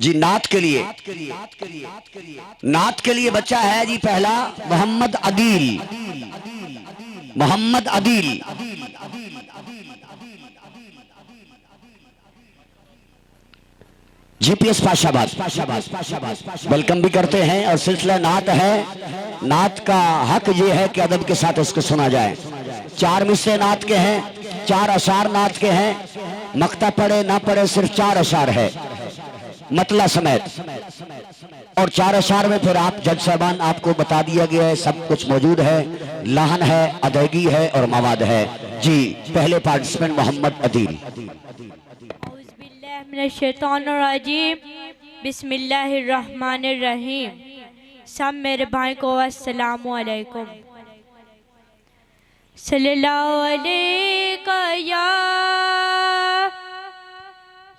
जी नात के लिए, नात के लिए बच्चा है जी पहला मोहम्मद अदील, मोहम्मद अदील। जीपीएस पाशाबाद वेलकम भी करते हैं। और सिलसिला नात है, नात का हक ये है कि अदब के साथ इसको सुना जाए। 4 मिसरे नात के हैं, 4 अशार नात के हैं। मक्ता पढ़े ना पढ़े सिर्फ 4 अशार है मतला समेत, और 4 अशार में फिर आप जज साहबान आपको बता दिया गया है, सब कुछ मौजूद है। लाहन है, अदायगी है और मवाद है। जी पहले पार्टिसिपेंट मोहम्मद अदील। बिस्मिल्लाहिर्रहमानिर्रहीम। सब मेरे भाई को अस्सलामु अलैकुम। सल्लल्लाहु अलैका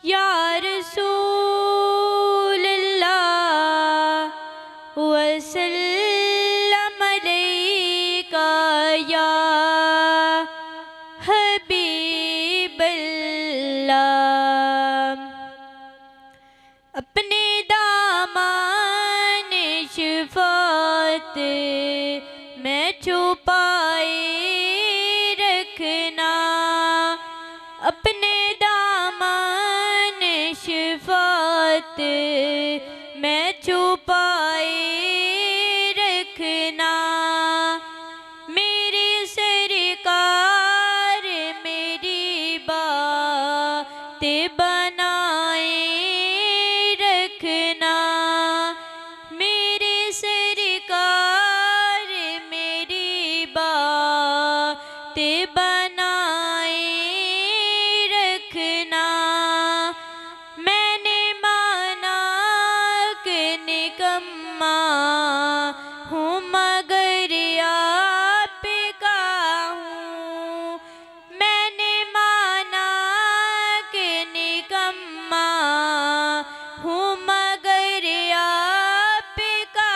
या रसूलल्लाह वसल्लम अलैका या हबीबल्लाह। अपने दामन शफ़ात में छुपाए रखना, अपने दामन शफ़ात में छुपाए रखना। मेरी सरकार मेरी बातें बनाए रखना, मेरी सरकार मेरी बातें बनाए रखना। मैंने माना कि निकम्मा हूँ मगर आपका हूँ, मैंने माना कि निकम्मा हूँ मगर आपका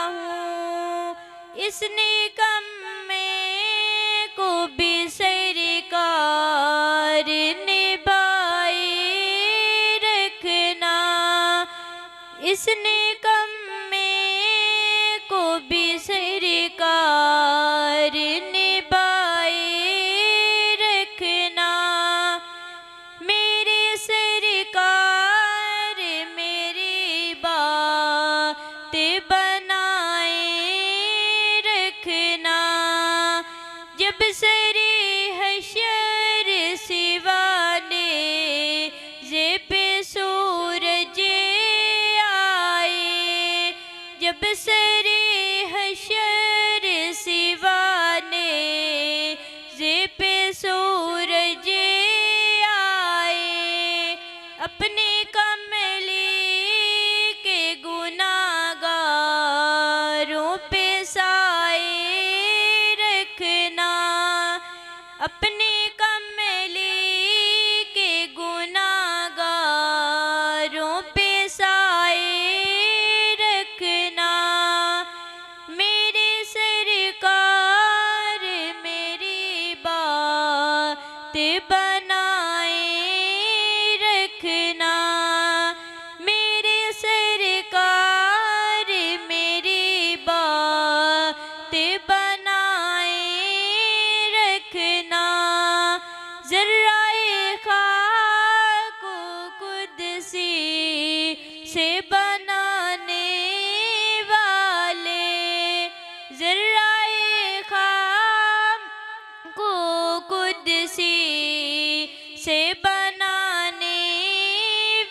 हूँ। इस निकम्मे को भी सरकार निभाए रखना, इस निकम्मे को भी सरकार निभाए रखना। मेरी सरकार मेरी बातें बनाए रखना। जब सरे हशर सिवाने जे पे सूरज आए, जब सरे हशर सिवाने जे पे सूरज आए, अपने कमली के गुनाहगारों पे साए रखना, अपने कमली के गुनाहगारों पे साए रखना। मेरे सरकार मेरी बातें बनाए रखना, मेरे सरकार मेरी बातें बनाए रखना। ज़र्राए खाक को कुदसी से बनाने वाले, ज़र्राए खाक को कुदसी से बनाने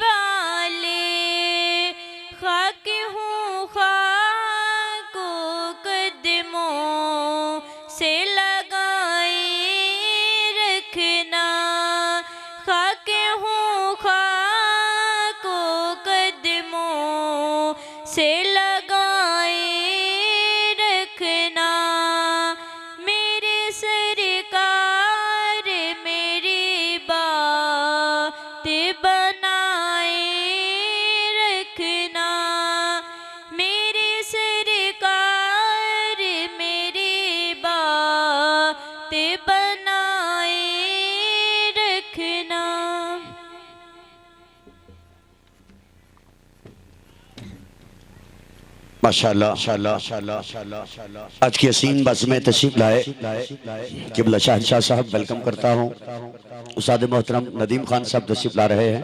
वाले। खाक हूँ खाक को कदमों से लगाए रखना, खाक हूँ खाक को कदमों से लगाए रखना। मेरे सरकार मेरी बातें बनाए रखना, मेरी सरकार मेरी बातें बनाए रखना। माशाअल्लाह आज की हसीन बस में तशरीफ लाए किबला शहंशाह साहब वेलकम करता हूँ। उस्ताद मोहतरम नदीम खान साहब तशरीफ ला रहे हैं,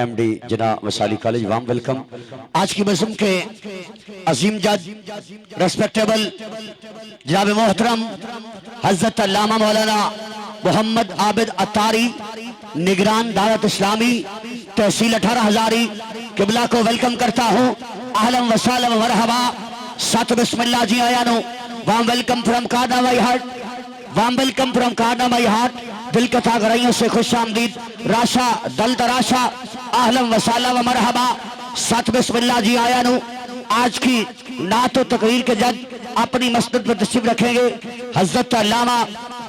MD जना वसाली कॉलेज, वाम वेलकम। आज की बसम के अजीम जज रेस्पेक्टेबल जनाब मोहतरम हजरत अल्लामा मौलाना मोहम्मद आबिद अत्तारी, निगरान दावत इस्लामी तहसील 18 हजारी, किबला को वेलकम करता हूँ। आहलम वसालम मरहबा, सत बिस्मिल्लाह जी आया नो। वाम वेलकम फ्रॉम कादा my heart, warm welcome from कादा माई हार्ट। दिल कथा गराइयों से खुश आमदीद, राशा दल तराशा, आहलम वसालम मरहबा, सत बिस्मिल्लाह जी आया नो। आज की नात व तकरीर के जज अपनी मस्जिद पर तशरीफ रखेंगे हजरत अल्लामा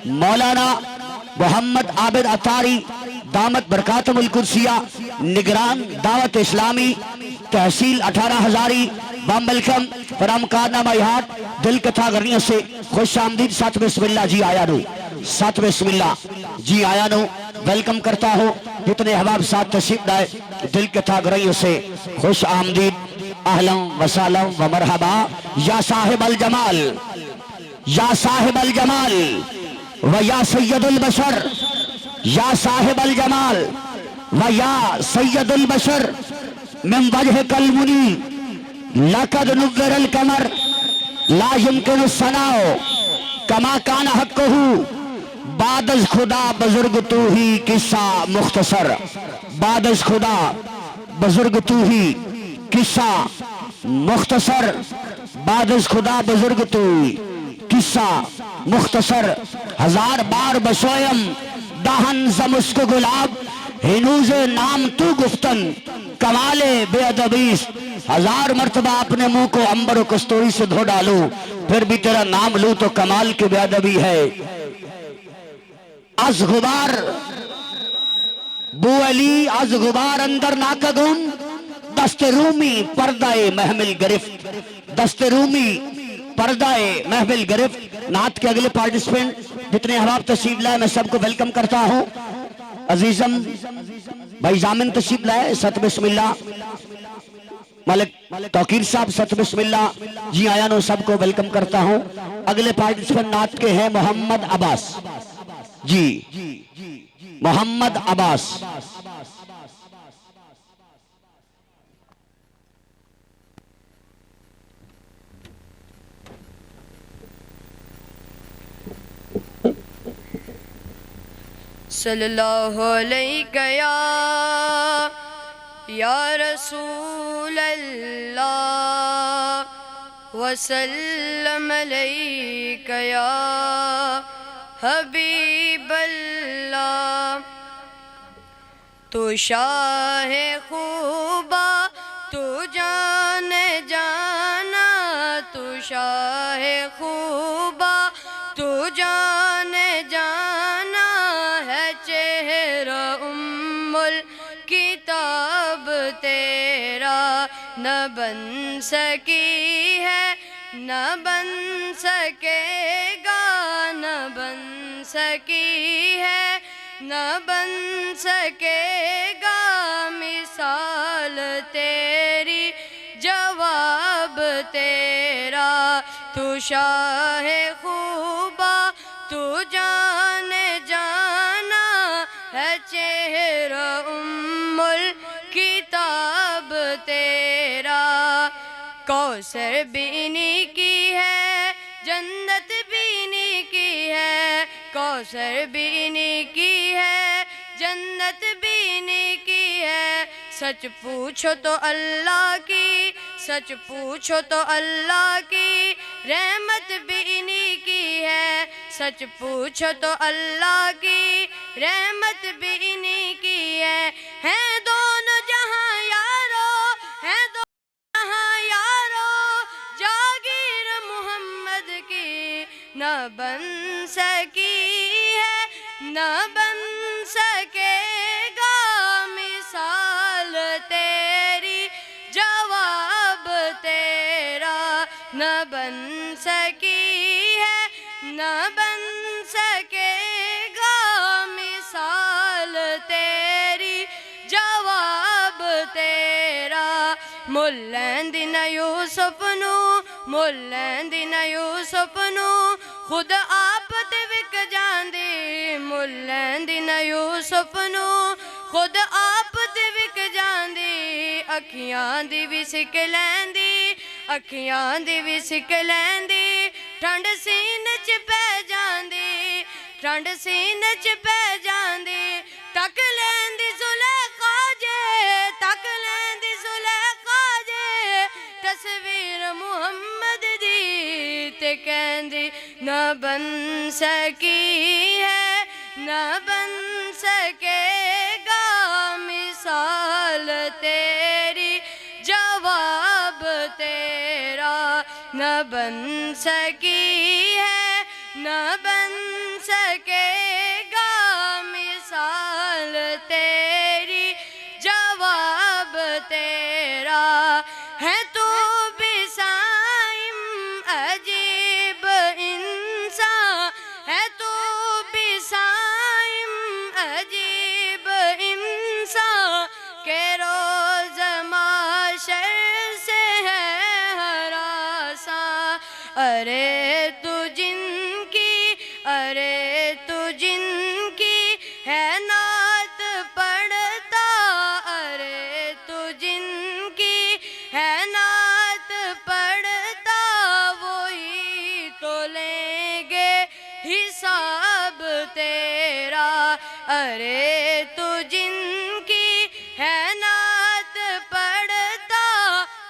मौलाना मोहम्मद आबिद अत्तारी दामत बरकातुल कुर्सिया, निगरान दावत इस्लामी तहसील 18 हजारी, वाम वेलकम फ्रॉम कादा माई हार्ट। दिल कथा गरनियों से खुश आमदीद, सत बिस्मिल्लाह जी आया नो, सत बिस्मिल्लाह जी आया नो। वेलकम करता हूँ जितने हबाब साथ तशरीफ लाए, दिल कथा गरनियों से खुश आमदीद, अहलम वसालम व मरहबा। या साहिब अल जमाल, या साहिब अल जमाल व या सैयदुल बशर, या साहिब अल जमाल व या सैयदुल बशर, मिन वजह कल मुनी लकद नुव्वर अल कमर, ला युमकिन सनाओ कमा कान हक़्क़ुहु, बादज खुदा बुजुर्ग तू ही किस्सा मुख्तसर, बादज खुदा बुजुर्ग तू ही किस्सा मुख्तसर, बादज खुदा बुजुर्ग तू किस्सा मुख्तसर। हजार बार बसोयम दहन जमुस्क गुलाब, हिनूज़े नाम तू गुफ्तन कमाले बेअदबीस। हजार मर्तबा अपने मुंह को अंबर और कस्तूरी से धो डालू, फिर भी तेरा नाम लू तो कमाल की बेअदबी है। अज गुबार बू अली, अज गुबार अंदर नाकगुन, दस्ते रूमी पर्दाए महमिल गिरफ्त, दस्ते रूमी पर्दाए महमिल गिरफ्त। नात के अगले पार्टिसिपेंट जितने हबाब तशरीफ लाए मैं सबको वेलकम करता हूँ। अजीजम भाई जामिन तशरीफ लाए, सत बिस्मिल्लाह। मलिक तौकीर साहब, सत बिस्मिल्लाह जी आया नो, सबको वेलकम करता हूँ। अगले पार्टिसिपेंट नात के हैं मोहम्मद अब्बास जी, मोहम्मद अब्बास। सल्लल्लाहु अलैहि या रसूल अल्लाह वसल्लम अलैका या हबीब अल्लाह। तू शाह खूबा तू जान जाना, तू शाह खूबा तू जान जाना है, चेहरा उम्मुल किताब तेरा न बन सकी है, न बन सकेगा, न बन सकी है, न बन सकेगा मिसाल तेरी, जवाब तेरा। तू शाह खूबा तू जान जाना है, चेहरा उम्मुल किताब तेरा। कौसर बीनी की है, जन्नत बीनी की है, कौसर बीनी की है, जन्नत बीनी की है। सच पूछो तो अल्लाह की, सच पूछो तो अल्लाह की, रहमत बीनी की है। सच पूछो तो अल्लाह की, रहमत बीनी की है दोनों जहां यारो, है दोनों जहां यारो, जागीर मोहम्मद की न बन सकी है, न बन सकेगा मिसाल तेरी, जवाब तेरा न बन सकी है, न बन सकेगा मिसाल तेरी, जवाब तेरा। ਮੁੱਲ ਲੈਂਦੀ ਨਾ ਯੂਸਫ ਨੂੰ, ਮੁੱਲ ਲੈਂਦੀ ਨਾ ਯੂਸਫ ਨੂੰ, ਖੁਦ ਆਪ ਤੇ ਵਿਕ ਜਾਂਦੀ। ਮੁੱਲ ਲੈਂਦੀ ਨਾ ਯੂਸਫ ਨੂੰ, ਖੁਦ ਆਪ ਤੇ ਵਿਕ ਜਾਂਦੀ। ਅੱਖੀਆਂ ਦੀ ਵੀ ਸਿੱਕ ਲੈਂਦੀ, ਅੱਖੀਆਂ ਦੀ ਵੀ ਸਿੱਕ ਲੈਂਦੀ। ਠੰਡ ਸੀਨੇ 'ਚ ਪੈ ਜਾਂਦੀ, ਠੰਡ ਸੀਨੇ 'ਚ ਪੈ ਜਾਂਦੀ। ਤੱਕ ਲੈਂਦੀ ਜ਼ੁਲੈਖਾ ਜੇ, ਤੱਕ ਲੈਂਦੀ ਜ਼ੁਲੈਖਾ ਜੇ ਤਸਵੀਰ ਮੁਹੰਮਦ ਦੀ, ਤੇ ਕਹਿੰਦੀ ਨਾ ਬਨ ਸਕੀ ਹੈ, ਨਾ ਬਨ ਸਕੇਗਾ ਮਿਸਾਲ ਤੇਰੀ, जवाब तेरा न बन सकी है, न बन सकेगा मिसाल तेरी, जवाब तेरा है तू भी साइम अजीब इंसान, है तू भी साइम अजीब इंसान के रोज माशर से है हरासा। अरे तू जिनकी, अरे तू जिनकी है नात पढ़ता, अरे तू जिनकी है नात पढ़ता, वही तो लेंगे हिसाब तेरा। अरे तू जिनकी है नात पढ़ता,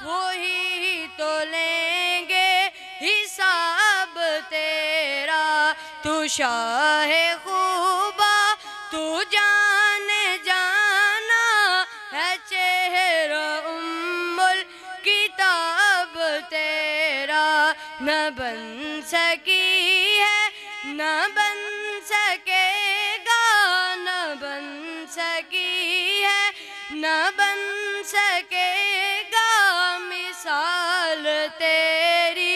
वही तो लेंगे हिसाब तेरा। तू शाहे खूबा, तू जाने जाना है चेहरा उम्मुल किताब तेरा। न बन सकी है, न बन सकेगा, न बन सकी है, न बन सकेगा मिसाल तेरी,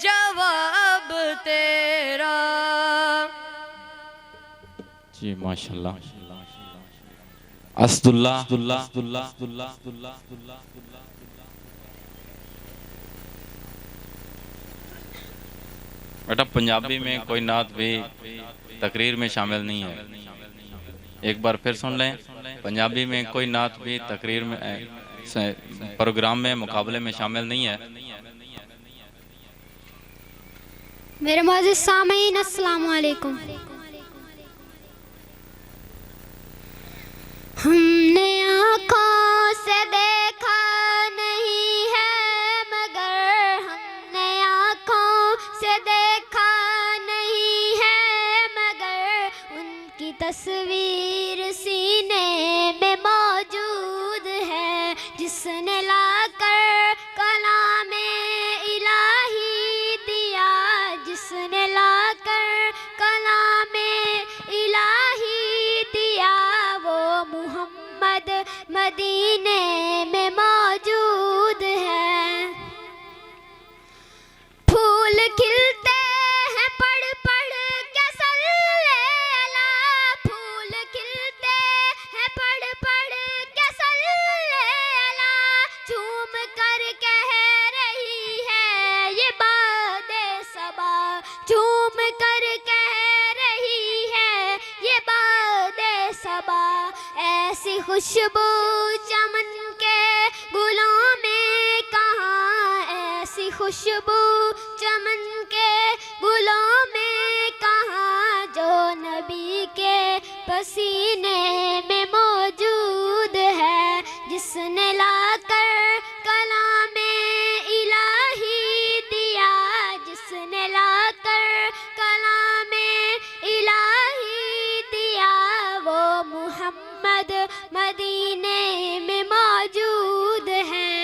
जवाब तेरा। जी माशाल्लाह। असदुल्लाह बेटा पंजाबी में कोई नात भी तकरीर में शामिल नहीं है। एक बार फिर सुन लें, पंजाबी में कोई नात भी तकरीर में प्रोग्राम में मुकाबले में शामिल नहीं है। मेरे मोअज़्ज़िज़ सामीन अस्सलाम वालेकुम। हमने आँखों से देखा नहीं है, मगर हमने आँखों से देखा नहीं है, मगर उनकी तस्वीर सीने में मौजूद है। जिसने लाकर कलामे इलाही दिया, जिसने लाकर कलामे इलाही दिया, वो मुहम्मद मदीने में मौजूद है। फूल खिलते हैं पढ़ पढ़ के सल्ले अला, फूल खिलते हैं पढ़ पढ़ के सल्ले अला, झूम कर कह रही है ये बादे सबा, झूम कर कह रही है ये बादे सबा। ऐसी खुशबू चमन के गुलों में कहाँ, ऐसी खुशबू चमन के गुलों में कहाँ, जो नबी के पसीने में मौजूद है। जिसने लाकर कलामे इलाही दिया, जिसने लाकर कलामे इलाही दिया, वो मुहम्मद मदीने में मौजूद है।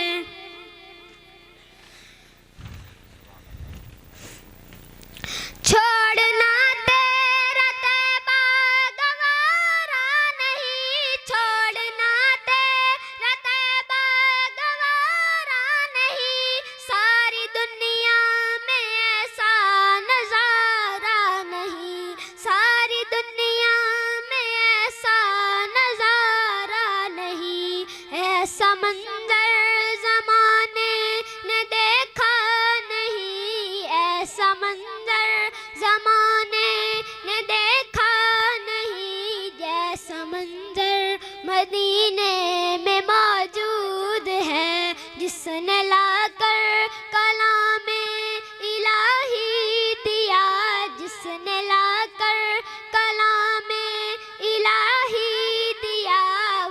छोड़ना तेरा तैबा गवारा नहीं, छोड़ना तेरा तैबा जिसने लाकर कलामे इलाही दिया, जिसने लाकर कलामे इलाही दिया,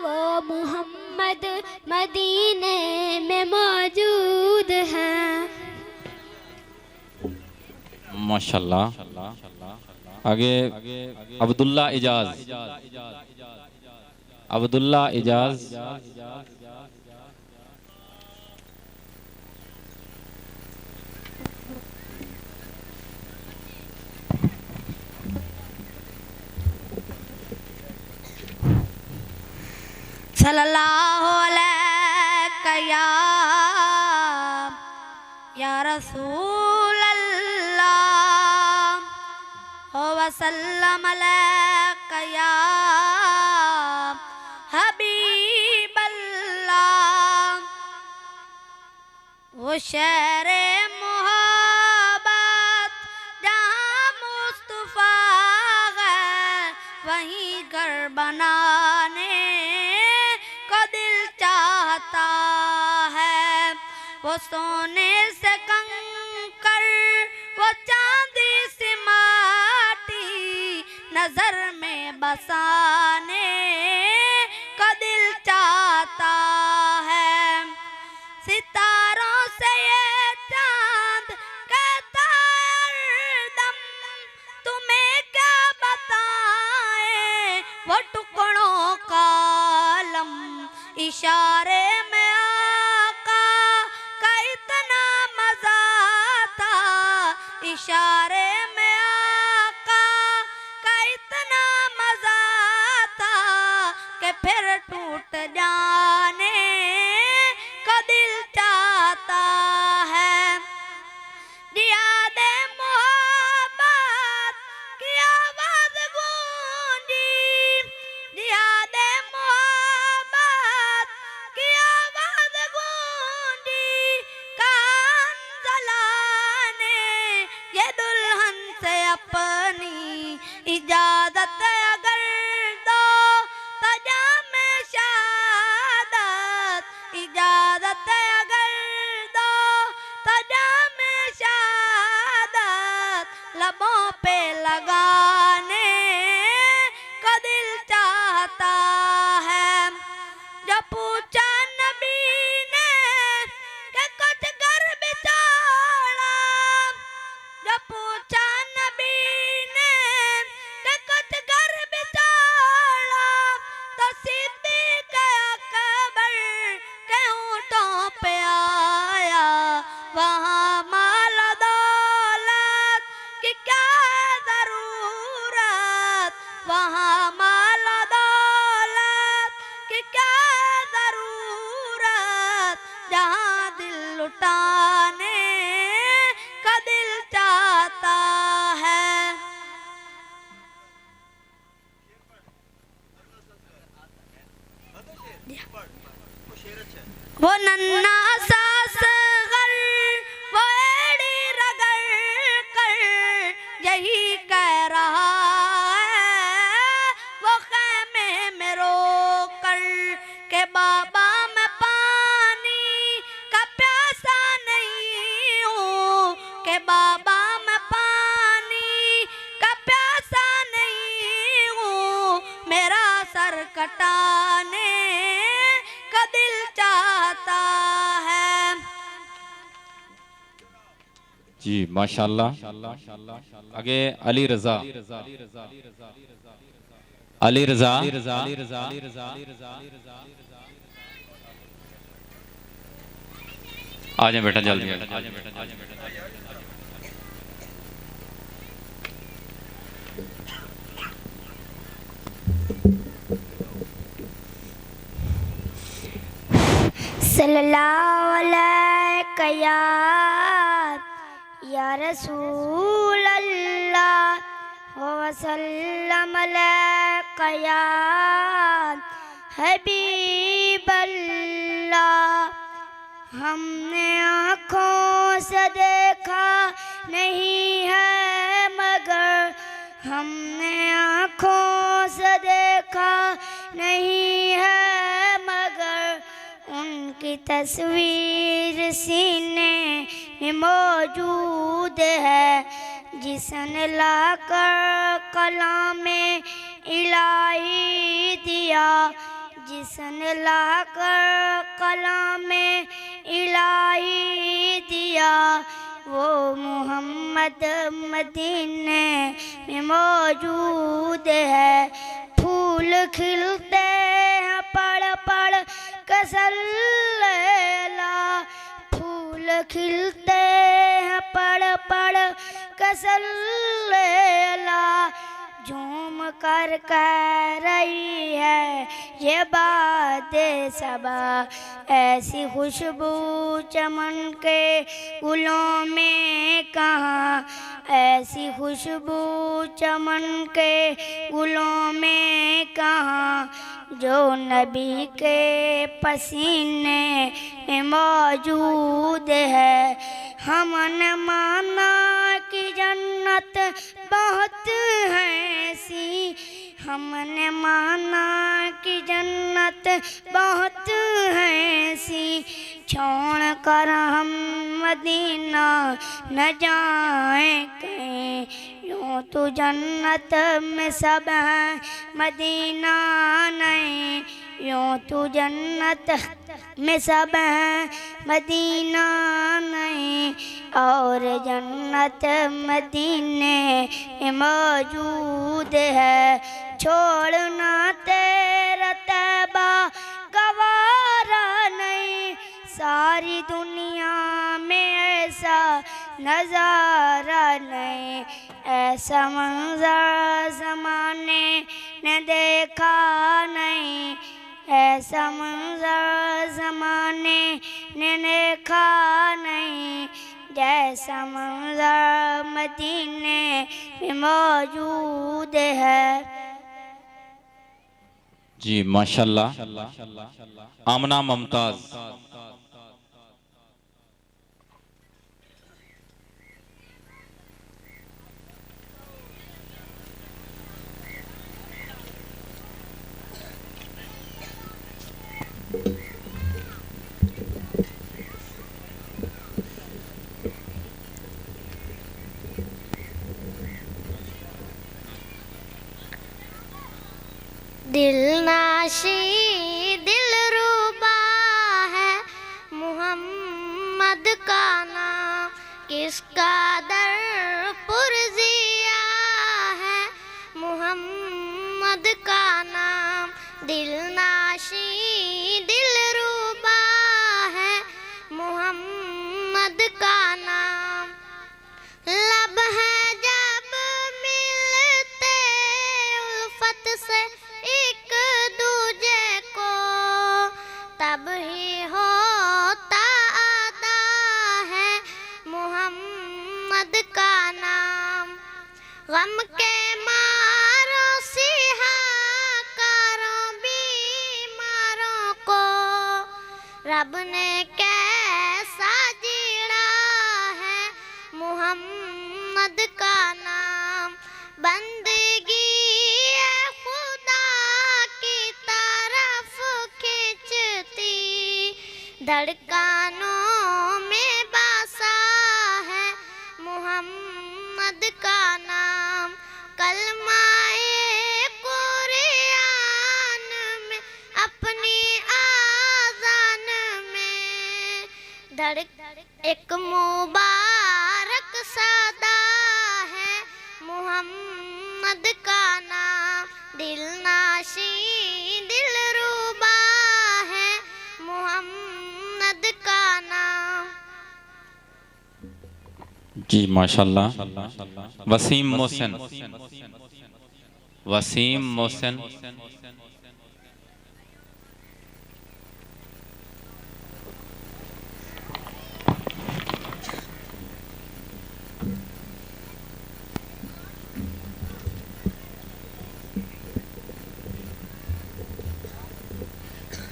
वो मोहम्मद मदीने में मौजूद है। माशाल्लाह। आगे अब्दुल्ला इजाज, अब्दुल्ला इजाज। सल्लल्लाहु अलैहि या रसूल अल्लाह वसल्लम अलैका या हबीब अल्लाह। वो शहर मोहब्बत जहाँ मुस्तफा है, वहीं घर बनाने को दिल चाहता है। वो सोने से कंकर, वो चांदी से माटी, नजर में बसाने को दिल चाहता है। सितारों से ये चांद कहता हरदम, तुम्हें क्या बताएं वो टुकड़ों का आलम। इशारे में आका का इतना मजा था, इशारे में आका का इतना मजा था कि फिर टूट जाने को दिल चाहता है। जियादे मोहब्बत की आवाज गूंजी, जियादे मोहब्बत की आवाज गूंजी, कान जलाने ये दुल्हन से अपनी इजाजत अगर दो तो जामे शहादत, इजाजत अगर दो तो जामे शहादत, लबों पे लगाने को दिल चाहता है। जो पूछा नबी ने कि कुछ घर बिछाड़ा, जो पूछा नबी ने कि कुछ घर बिछाड़ा, तो सिद्दीक़ अकबर के ऊँटों पे आया। वहाँ माल दौलत की क्या ज़रूरत, वहाँ माल दौलत की क्या ज़रूरत, जहाँ दिल लुटाने का दिल चाहता है। वो नन्ना सास गर, वो एड़ी रगड़ कर यही कह रहा है। वो खैमे में रो कर के बाबा मैं पानी का प्यासा नहीं हूँ, के बाबा मैं पानी का प्यासा नहीं हूँ, मेरा सर कटाने का दिल चाहता है। जी माशाल्लाह। आगे अली रजा, अली रजा। आ जाए बेटा जल्दी। सल्लल्लाहु अलैहि या रसूल अल्लाह वसल्लम अलैका या हबीब अल्लाह। हमने आँखों से देखा नहीं है मगर, हमने आँखों से देखा नहीं है मगर, उनके की तस्वीर सीने में मौजूद है, जिसने लाकर कलाम इलाही दिया, जिसने लाकर कलाम इलाही दिया, वो मोहम्मद मदीने में मौजूद है। फूल खिलते हैं पड़ पड़ कसल्ला, फूल खिलते हैं पड़ पड़ कसल्ला, झूम कर कह रही है ये बात सबा, ऐसी खुशबू चमन के गुलों में कहाँ, ऐसी खुशबू चमन के गुलों में कहाँ, जो नबी के पसीने में मौजूद है। हमने माना कि जन्नत बहुत है ऐसी, हमने माना कि जन्नत बहुत है ऐसी, छोड़ कर हम मदीना न जाएं कहीं, यूँ तो जन्नत में सब है मदीना नहीं, यूँ तो जन्नत में सब है मदीना नहीं, और जन्नत मदीने में मौजूद है। छोड़ना तेरा तैबा गवारा नहीं, सारी दुनिया में ऐसा नज़ारा नहीं, ऐसा मंज़र ज़माने ने देखा नहीं, ऐसा मंज़र ज़माने ने देखा नहीं, जैसा मंज़र मदीने में मौजूद है। जी माशाल्लाह। आमना मुमताज। दिल नाशी दिल रूबा है मुहम्मद का नाम, किसका दर पुरजिया है मुहम्मद का नाम। दिल नाशी दिल रूबा है मुहम्मद का नाम, लब है जब मिलते उल्फत से एक दूजे को, तब ही होता अदा है मुहम्मद का नाम। गम के मारो सिहाकारों बीमारों को, रब ने कैसा जीड़ा है मुहम्मद का नाम। बंदगी धड़कानों में बसा है मुहम्मद का नाम। कलमाए कुरान में अपनी आज़ान में धड़क एक मुबारक सदा है मुहम्मद का नाम। दिल नाशी दिल रूबा है मुहम्मद का नाम। जी माशाल्लाह। वसीम मोहसिन, वसीम मोहसिन।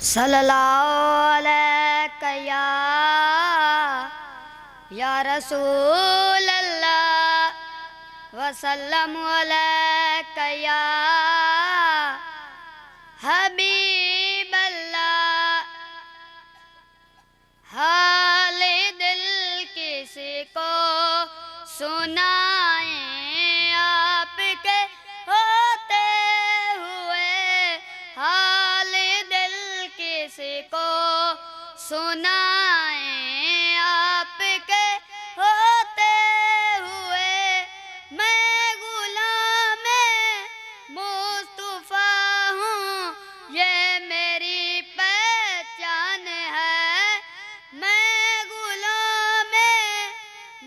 सल्लल्लाहु अलैहि या रसूल अल्लाह वसल्लम अलैका या हबीब अल्लाह। सुनाए आपके होते हुए हाल दिल किसी को सुनाए आपके होते हुए मैं गुलाम मुस्तफा हूँ ये मेरी पहचान है मैं गुलाम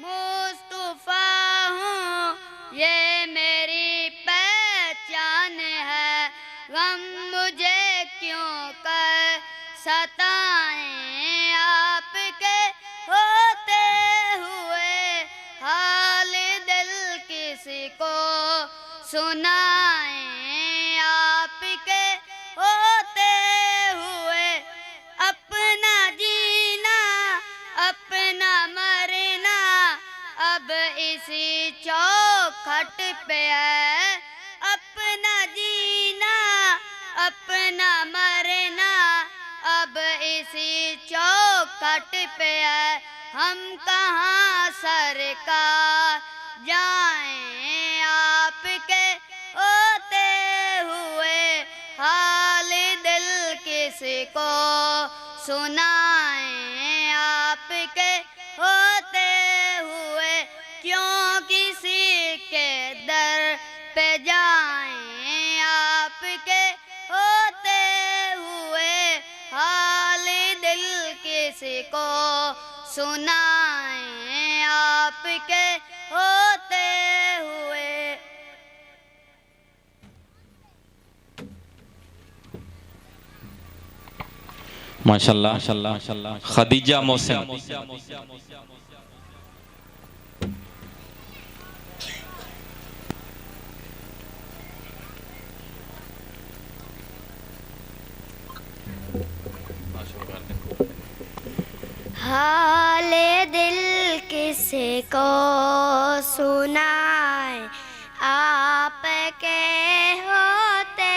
मुस्तफा हूँ ये मेरी पहचान है गम मुझे क्यों कर सताएं आपके होते हुए हाल दिल किसी को सुनाएं आपके होते हुए अपना जीना अपना मरना अब इसी चौखट पे है अपना जीना अपना मरना अब इसी चौखट पे है हम कहाँ सरकार जाएं आपके होते हुए हाल दिल किसी को सुनाएं आपके होते हुए क्यों किसी के दर पे जाएं आपके होते हुए हाल दिल किसी को सुनाएं आपके होते हुए। माशाल्लाह माशाल्लाह खदीजा मोहसिन हाल दिल किसी को सुनाए आपके होते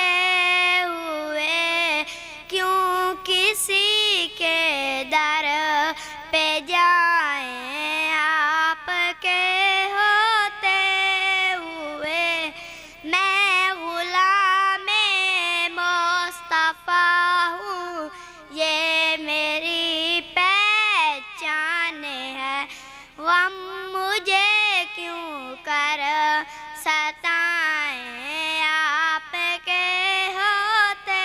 हुए क्यों किसी के दर पे जाएं आपके होते हुए मैं गुलाम मुस्तफा हूँ ये मेरी पहचान है गम मुझे क्यों कर सताएं आपके होते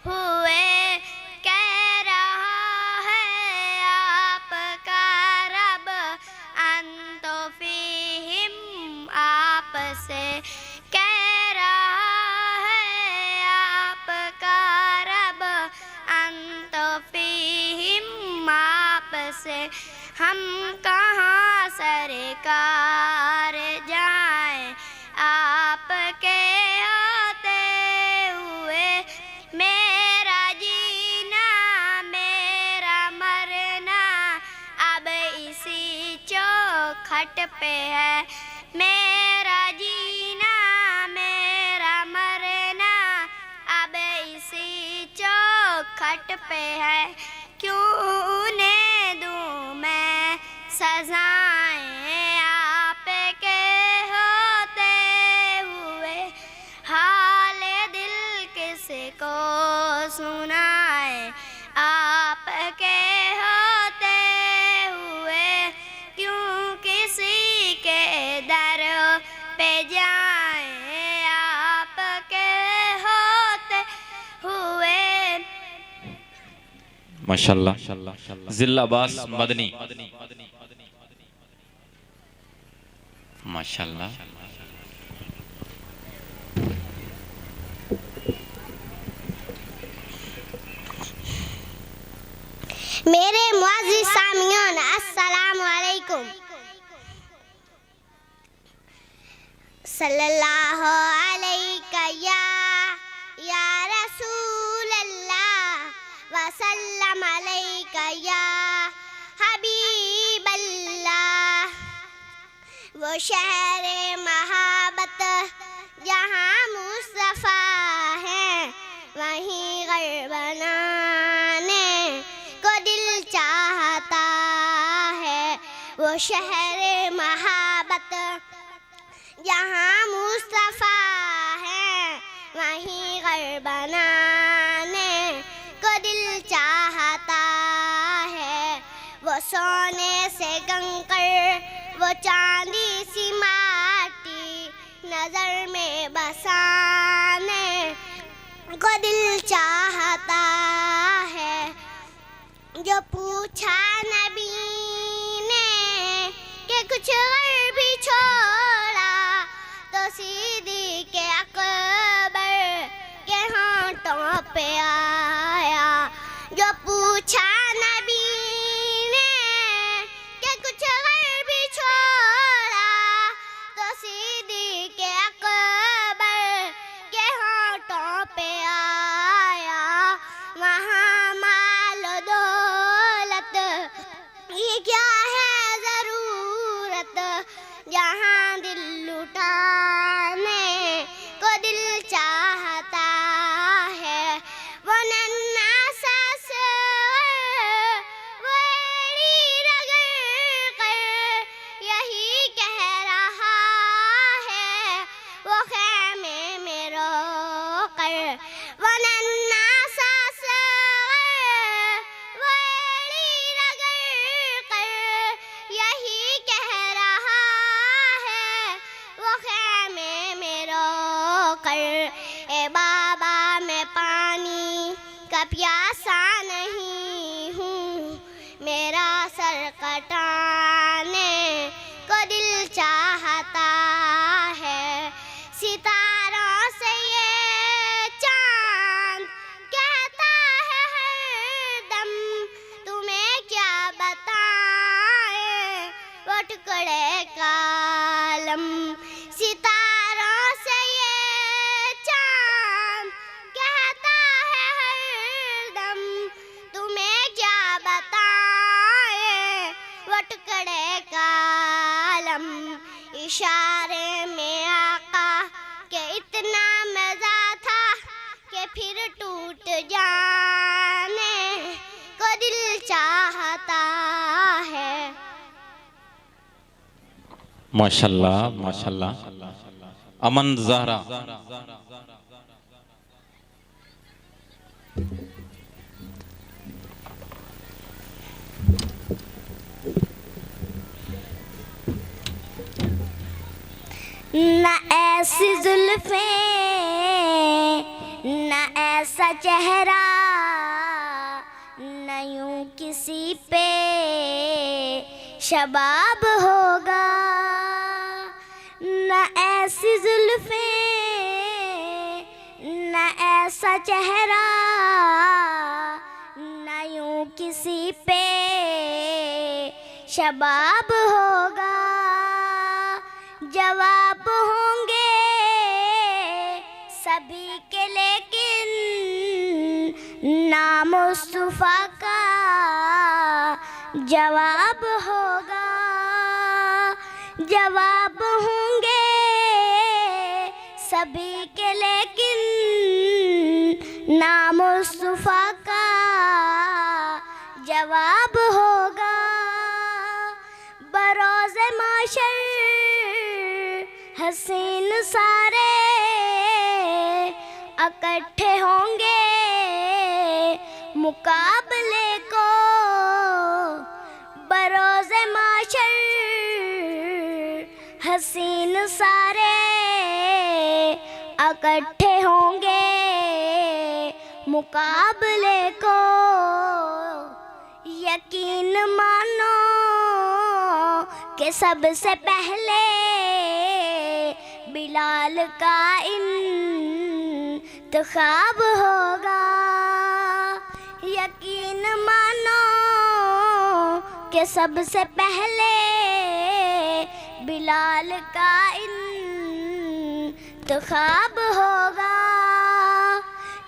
हुए कह रहा है आपका रब अंतो फीहिम आपसे कह रहा है आपका रब अंतो फीहिम आपसे हम कहाँ सरकार जाएं आपके होते हुए मेरा जीना मेरा मरना अब इसी चौखट पे है मेरा जीना मेरा मरना अब इसी चौखट पे है क्यों उन्हें दूं मैं सजाएं आपके होते हुए हाल दिल किसी को सुनाए आपके होते हुए क्यों किसी के दर पे जाएं आपके होते हुए। माशाल्लाह जिल्ला अब्बास मदनी माशाल्लाह मेरे मुअज़्ज़िज़ सामियान अस्सलामु अलैकुम सल्लल्लाहु अलैहि या रसूल अल्लाह व सल्लम अलैका या हबीब अल्लाह वो शहर महाबत जहाँ मुस्तफ़ा है वहीं घर बनाने को दिल चाहता है वो वो शहर महाबत जहाँ मुस्तफ़ा है, वहीं घर बनाने को दिल चाहता है। वो सोने से कंकड़, वो चांदी सी माटी नजर में बसाने को दिल चाहता है। जो पूछा नबी ने कि कुछ घर भी छोड़ा, तो सिद्दीक़ अकबर के होंठों पे आया। जो पूछा नबी ने कि कुछ घर भी छोड़ा, तो सिद्दीक़ अकबर के होंठों पे आया। वहाँ माल दौलत ये क्या है ज़रूरत, जहाँ दिल लुटाने को दिल चाहता है। वो नन्हा सा सर, वो एड़ी रगड़ कर यही कह रहा है, वो ख़ैमे में रो कर। वो नन्हा सा सर, वो एड़ी रगड़ कर यही कह रहा है, वो ख़ैमे में रो कर। ए बाबा मैं पानी का प्यासा नहीं हूँ, मेरा सर कटाने को दिल चाहता है। सितारों से ये चांद कहता है हरदम, तुम्हें क्या बताएं वो टुकड़े कालम। सितारों से ये चांद कहता है हरदम, तुम्हें क्या बताएं वो टुकड़े कालम। इशारे में आका के इतना मज़ा था कि फिर टूट जाने को दिल चाहता है। माशाल्लाह माशाल्लाह। अमन ज़हरा। न ऐसी जुल्फें, न ऐसा चेहरा, न यूं किसी पे शबाब होगा। न ऐसी जुल्फें, न ऐसा चेहरा, न यूं किसी पे शबाब होगा। जवाब होंगे सभी के, लेकिन नाम मुस्तफ़ा का जवाब होगा। जवाब होंगे सभी के, लेकिन नाम मुस्तफ़ा का जवाब होगा। बरोज़े माशर हसीन सारे इकट्ठे होंगे मुकाबले को। बरोज़े माशर हसीन सारे इकट्ठे होंगे मुकाबले को। यकीन मानो कि सबसे पहले बिलाल का इंतखाब होगा। यकीन मानो कि सबसे पहले बिलाल का इंतखाब होगा।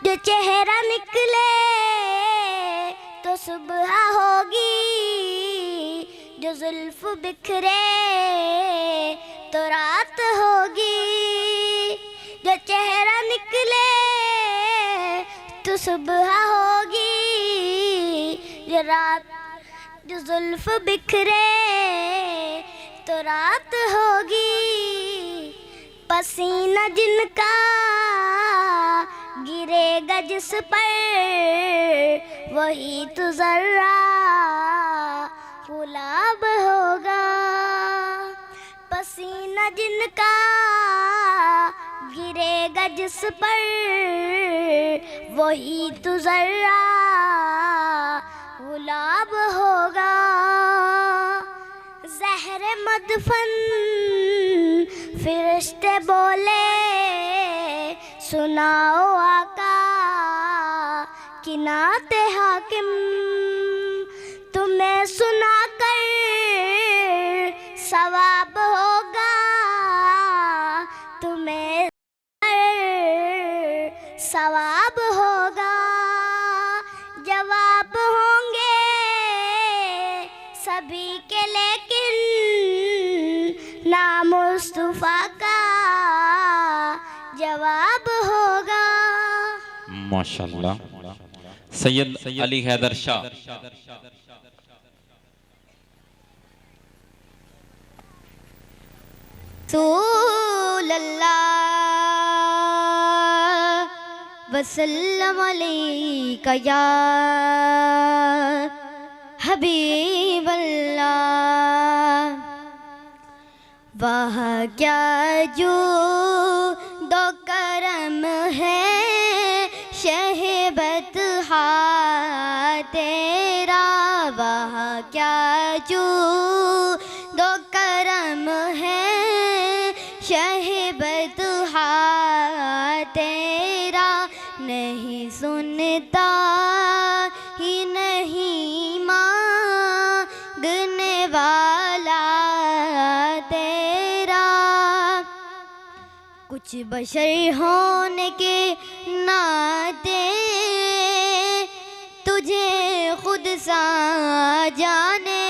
जो चेहरा निकले तो सुबह होगी, जो जुल्फ बिखरे तो रात होगी। जो चेहरा निकले तो सुबह होगी, जो जुल्फ बिखरे तो रात होगी, पसीना जिनका गिरेगा जिस पर वही तो जर्रा गुलाब होगा। पसीना जिनका गिरेगा जिस पर वही तो जर्रा गुलाब होगा। ज़हर मदफन फिरिश्ते बोले सुनाओ आका कि नाते हाकिम, तुम्हें सुनाकर सवाब होगा, तुम्हें सवाब होगा। जवाब होंगे सभी के लेकिन ना मुस्तफा का जवाब होगा। माशाल्लाह। सैयद अली हैदर शाह। सल्लल्लाहु वसल्लम अलैका या हबीबल्लाह। वाह क्या जो दो करम है शहबत हा तेरा। वाह क्या जो दो करम है शहबत हा तेरा। नहीं सुनता ही नहीं मांगने वाला तेरा। कुछ बशर होने के नाते तुझे खुद सा जाने,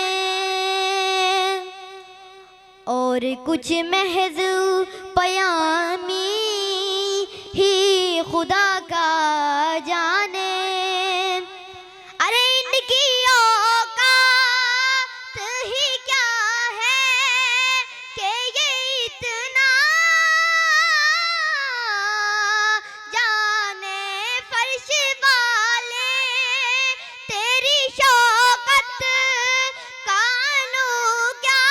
और कुछ महज पयामी ही खुदा का जाने। अरे इनकी औकात ही क्या है कि ये इतना जाने। फर्श वाले तेरी शौकत कानू क्या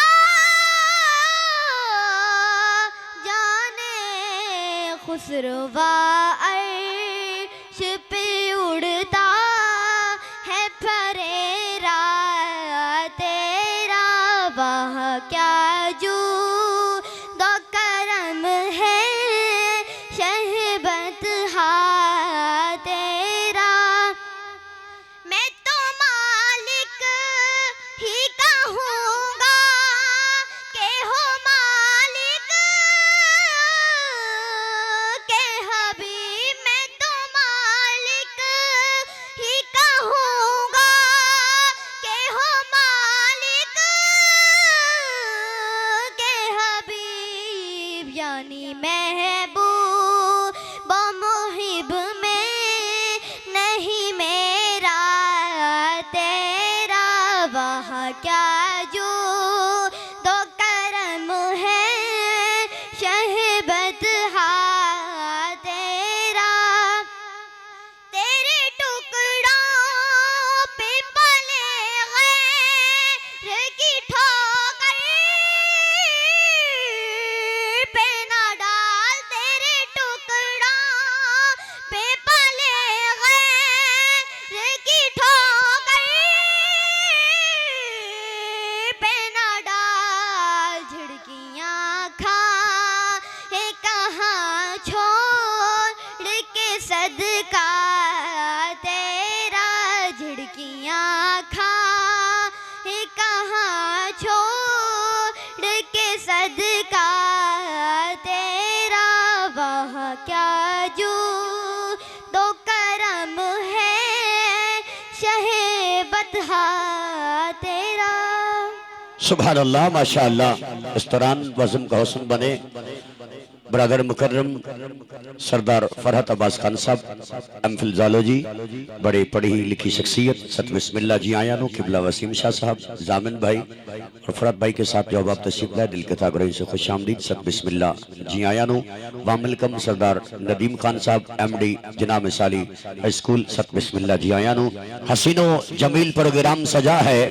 जाने। खुसरवा अर्श पे उड़ता है फरेरा तेरा। वाह क्या जो दो करम है शहबत हा तेरा। मैं तो मालिक ही कहूँगा के हो मालिक के हबीब। मैं तो मालिक ही कहूँगा के हो मालिक के हबीब। यानी महबूब व मुहिब में नहीं मेरा तेरा। वाह क्या जो दो करम है शहबत हा तेरा। तेरे टुकड़ों पे पले गैर की ठोकर पे ना डाल। तेरे टुकड़ों पे पले गैर की ठोकर पे ना डाल। झिड़कियाँ खा है कहाँ छोड़ के सदका तेरा। झिड़कियाँ खा है कहाँ छोड़ के सदका तेरा। वाह क्या जो दो करम है शहबत हा तेरा। सुभान अल्लाह, माशा अल्लाह। इस दौरान वज़न का हुस्न बने ब्रदर मुकर्रम सरदार फरहत अब्बास खान साहब एमफिल ज़ूलॉजी, बड़े पढ़ी लिखी शख्सियत, सत बिस्मिल्लाह जी आया नो किबला वसीम शाह साहब, जामिन भाई और फरहत भाई के साथ जो अब तशरीफ लाए, दिल के तागुरैन से खुश आमदीद, सत बिस्मिल्लाह जी आया नो। वाम वेलकम सरदार नदीम खान साहब MD जना मिसाली हाई स्कूल, सत बिस्मिल्लाह जी आया नो। हसीनो जमील प्रोग्राम सजा है,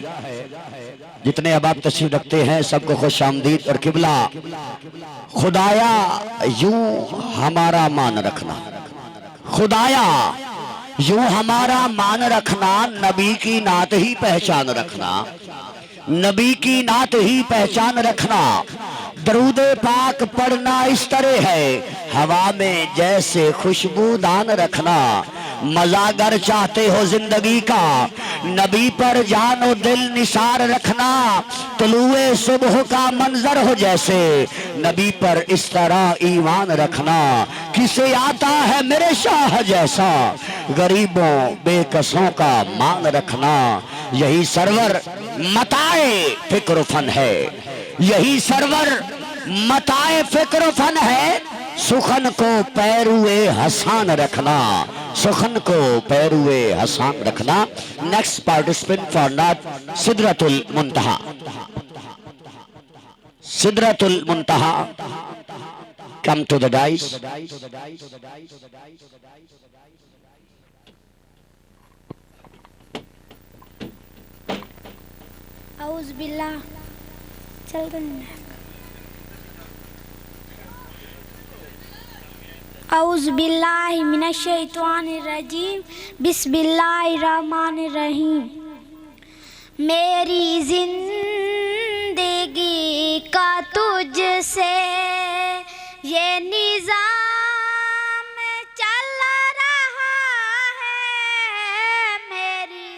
जितने अब आप तशरीफ रखते हैं सबको खुश आमदीद। और किबला खुदाया यूं हमारा मान रखना, खुदाया यूं हमारा मान रखना, नबी की नात ही पहचान रखना, नबी की नात ही पहचान रखना। दरूद पाक पढ़ना इस तरह है, हवा में जैसे खुशबूदान रखना। मजा अगर चाहते हो जिंदगी का, नबी पर जानो दिल निसार रखना। तुलुए सुबह का मंजर हो जैसे, नबी पर इस तरह ईमान रखना। किसे आता है मेरे शाह जैसा, गरीबों बेकसों का मान रखना। यही सरवर मताए फिक्र फन है, यही सरवर मताए फिक्र फन है। सुखन को पैरुए हसान रखना, सुखन को पैरुए हसान रखना। नेक्स्ट पार्टिसिपेंट फॉर नात सिदरतुल मुंतहा, सिदरतुल मुंतहा कम टू द डाइस। औज़ बिल्लाह चल गए। औज़ बिल्लाहि मिनश शैतानिर रजीम, बिस्मिल्लाहिर रहमानिर रहीम। मेरी जिंदगी का तुझसे ये निज़ाम चल रहा है, मेरी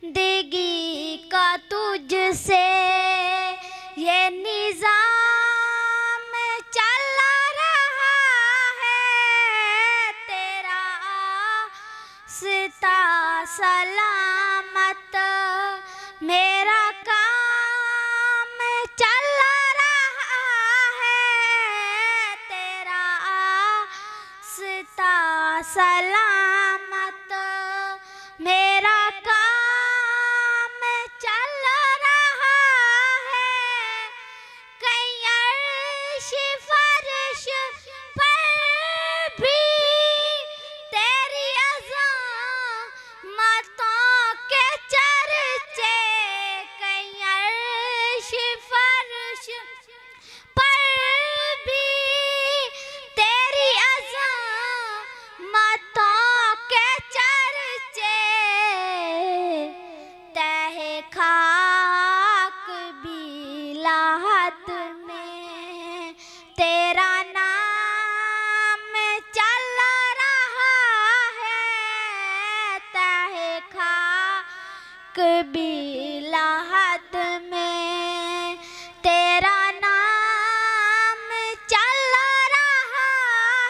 जिंदगी का तुझसे ये निज़ाम चल रहा है। तेरा आस्ता सलामत मेरा काम चल रहा है। तेरा आस्ता सलामत मेरा काम चल रहा है। कहीं अर्श फर्श पर भी तेरी अज़ामतों के चर्चे, कहीं अर्श फर्श पर भी तेरी अज़ामतों के चर्चे। तहे खाक भी लाहत में तेरा नाम चल रहा है। तहे खाक भी लाहत में तेरा नाम चल रहा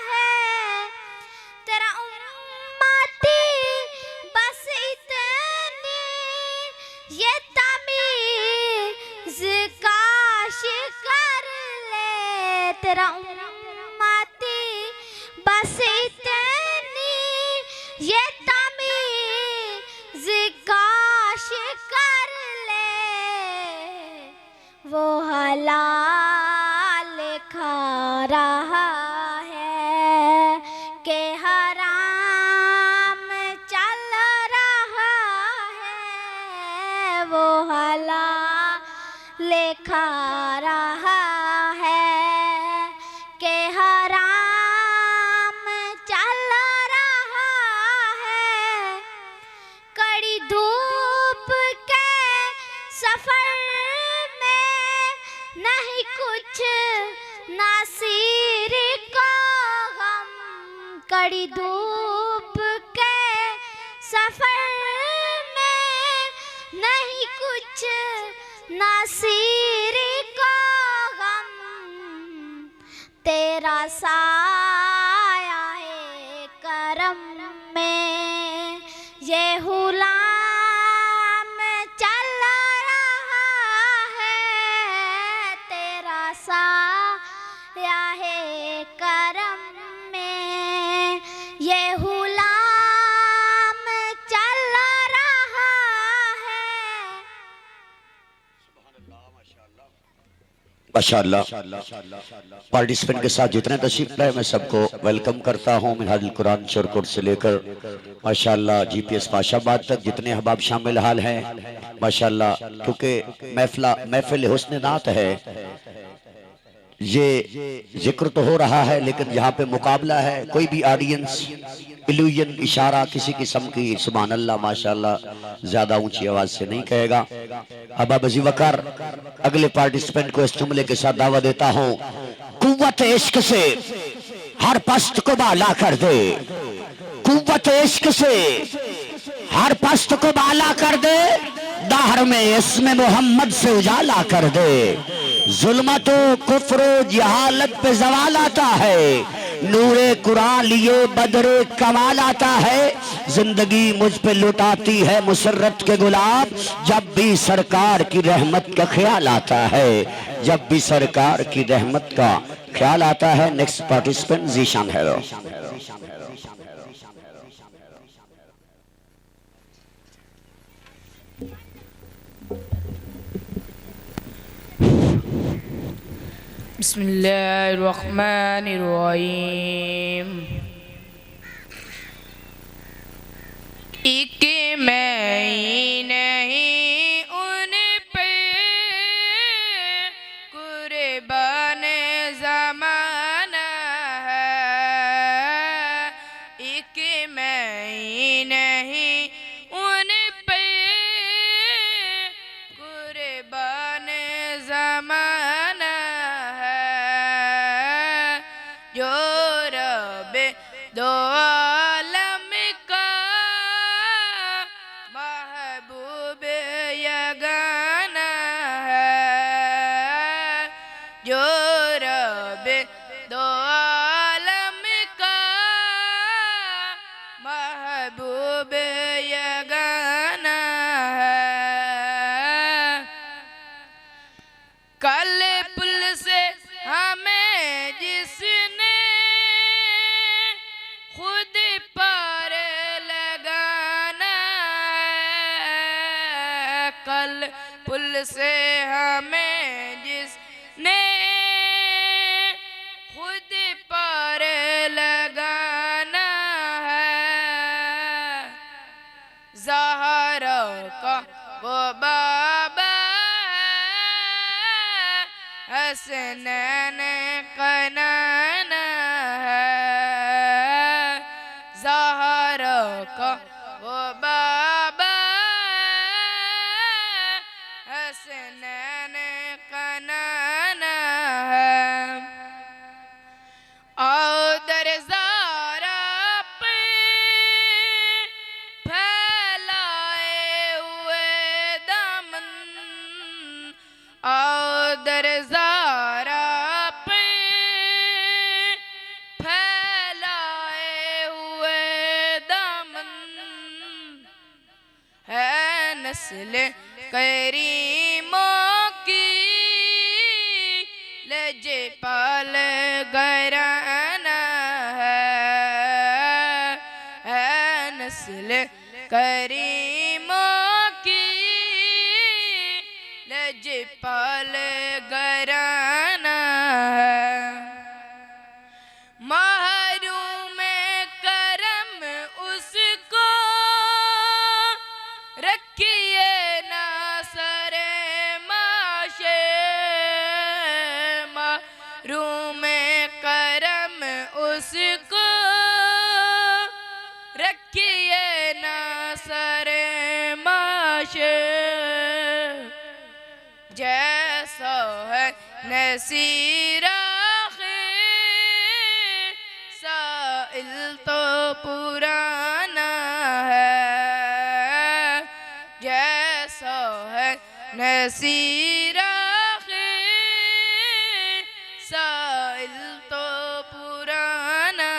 है। तेरा उम्मती बस इतनी ये तमीज़ काश कर ले। तेरा उम्मती बस इतनी ये तमीज़ काश कर ले। वो हलाल खा रहा है कि हराम चल रहा है। वो हलाल खा रहा है कि हराम चल रहा है। कड़ी धूप के सफर में नहीं कुछ नासिर को गम। कड़ी धूप के सफर में नहीं कुछ नासिर को गम। तेरा साया है करम में ये हुलाम चल रहा है। तेरा साया है माशाअल्लाह पार्टिसिपेंट के साथ जितने तशरीफ लाए मैं सबको वेलकम करता हूँ। मिनहाजुल कुरान चोरकोट से लेकर माशाअल्लाह जीपीएस पाशाबाद तक जितने अहबाब शामिल हाल हैं माशाअल्लाह, क्योंकि महफिल हुस्न नात है, ये जिक्र तो हो रहा है लेकिन यहाँ पे मुकाबला है। कोई भी ऑडियंस इल्यूजन इशारा किसी किस्म की सुभान अल्लाह माशाअल्लाह ज्यादा ऊंची आवाज से नहीं कहेगा। अब अजी वकार अगले पार्टिसिपेंट को इस जुमले के साथ दावा देता हूँ। कुव्वत इश्क से हर पस्त को बाला कर दे, कुव्वत इश्क से हर पस्त को बाला कर दे, दाहर में इसमें मोहम्मद से उजाला कर दे। जुल्मतो कुफ्र जहालत पे जवाल आता है, नूरे कुरान लिए बदरे कमाल आता है। जिंदगी मुझ पे लुटाती है मुसर्रत के गुलाब, जब भी सरकार की रहमत का ख्याल आता है, जब भी सरकार की रहमत का ख्याल आता है। Next participant Zeeshan harrow. बिस्मिल्लाहिर्रहमानिर्रहीम। एक मैं ही नहीं उन पे कुर्बान ज़माना है, एक मैं ही नहीं उन पे कुर्बान ज़माना जो रब दो आलम का महबूब यगाना है, जो रब दो आलम का महबूब यगाना है। कल पुल से हमें जिसने खुद पार लगाना है, कल पुल से हमें जिसने खुद पार लगाना है। ज़हरा का वो बाबा हसनैन कनाना है, ज़हरा का वो बाबा हसनैन कनाना है। आओ दर ज़हरा पे फैलाए हुए दामन, आओ दर ज़हरा पे फैलाए हुए दामन, है नस्ल करीमों की लजपाल घराना है नस्ल करीमों की लजपाल घराना है। महरूम करम उसको रखिए ना सरे माशे, महरूम करम उसको रखिए ना सरे माशे। जैसा है नसीरा साइल तो पुराना है, जैसा है नसीरा साइल तो पुराना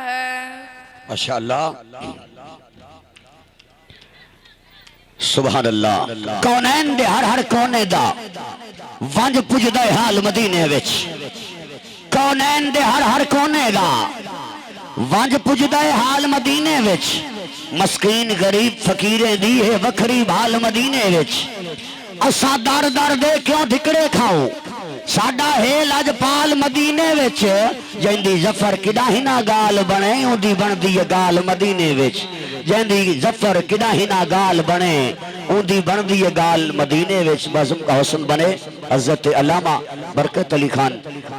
है। माशाअल्लाह सुभान अल्लाह। कौनैन दे हर कोने दा वंज पुजदा हाल मदीने विच, कौनैन दे हर कोने दा वंज पुजदा हाल मदीने विच। मस्कीन गरीब फकीरे दी है वखरी भाल मदीने विच। असा दर दर दे क्यों धिकड़े खाओ, साडा है लजपाल मदीने विच जिंदी जफर किडा ही ना गाल बने उदी बनदी है गाल मदीने विच जिंदी जफर किडा ही ना गाल बने उदी बनदी है गाल मदीने विच बज़म का हुस्न बने। हज़रत अल्लामा बरकत अली खान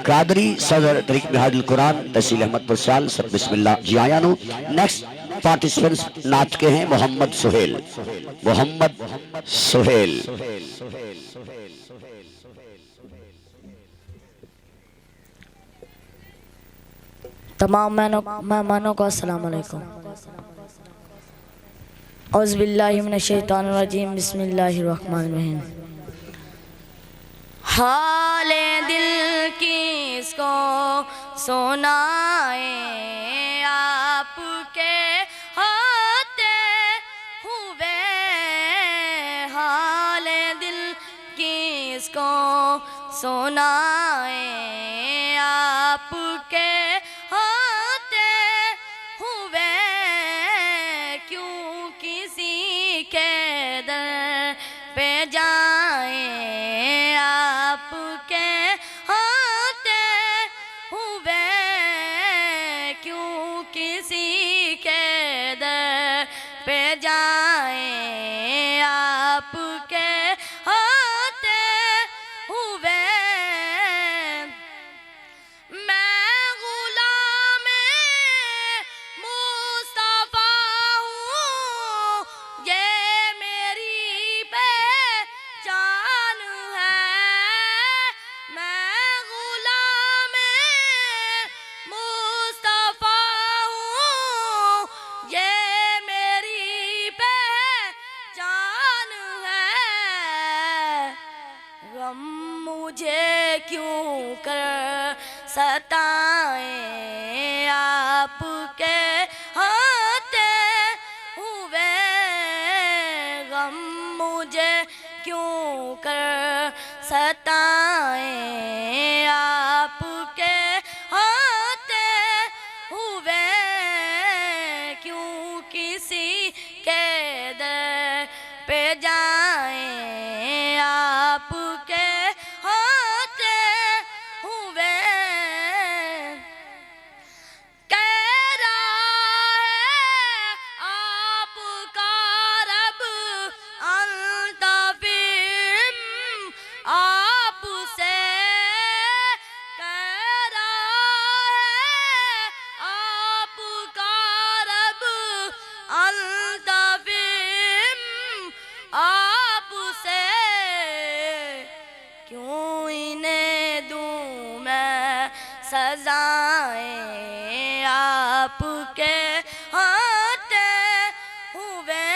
कादरी सदर तरीक़ मिहाजुल कुरान तहसील अहमदपुर साल सब बिस्मिल्लाह जी आया नु। नेक्स्ट पार्टिसिपेंट्स नात के हैं मोहम्मद सुहेल। मोहम्मद सुहेल तमाम मेहमानों को अस्सलाम वालेकुम। औज़ुबिल्लाहि मिनश्शैतानिर्रजीम बिस्मिल्लाहिर्रहमानिर्रहीम। हाले दिल किसको सुनाए आपके होते हुए, हाले दिल किसको सुनाए आपके होते हुए, क्यों किसी के दर पे जाए आपके होते हुए, क्यों किसी के दर पे जाए आपके होते हुए। मैं गुलाम मुस्तफा हूँ, ये मेरी पहचान है। मैं गुलाम मुस्तफा हूँ, ये मेरी पहचान है। गम मुझे क्यों कर सताए आपके होते हुए, गम मुझे क्यों कर सताए आपके होते हुए, क्यों किसी के दर पे जाए आपके होते हुए। कह रहा है आपका रब अंतफिम आपसे, कह रहा है आपका रब अंतफिम आपसे, क्यों इन्हें दूं मैं सजाएं आपके होते हुए,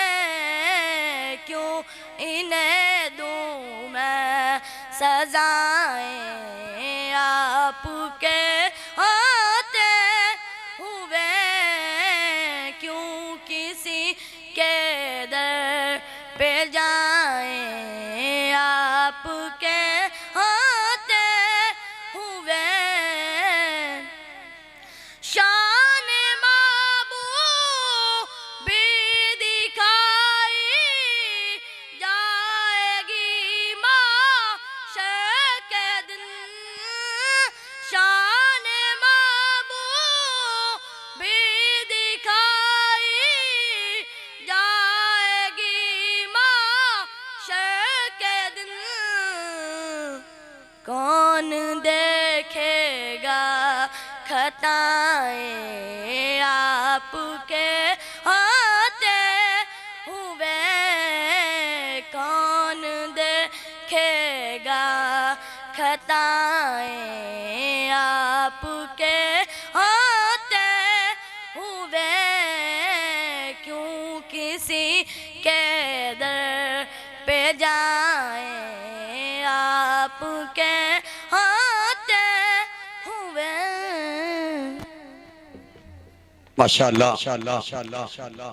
क्यों इन्हें दूं मैं सजाएं आपके होते हुए, क्यों किसी के दर पे जाएं आपके होते हुए। शान महबूब भी दिखाई जाएगी माशर के दिन, शान महबूब भी दिखाई जाएगी माशर के दिन। कौन देखेगा खताएं आपके होते हुए, कौन देखेगा खताएं आपके होते हुए, क्यों किसी के दर पे जाएं आपके होते हुए। माशाअल्लाह।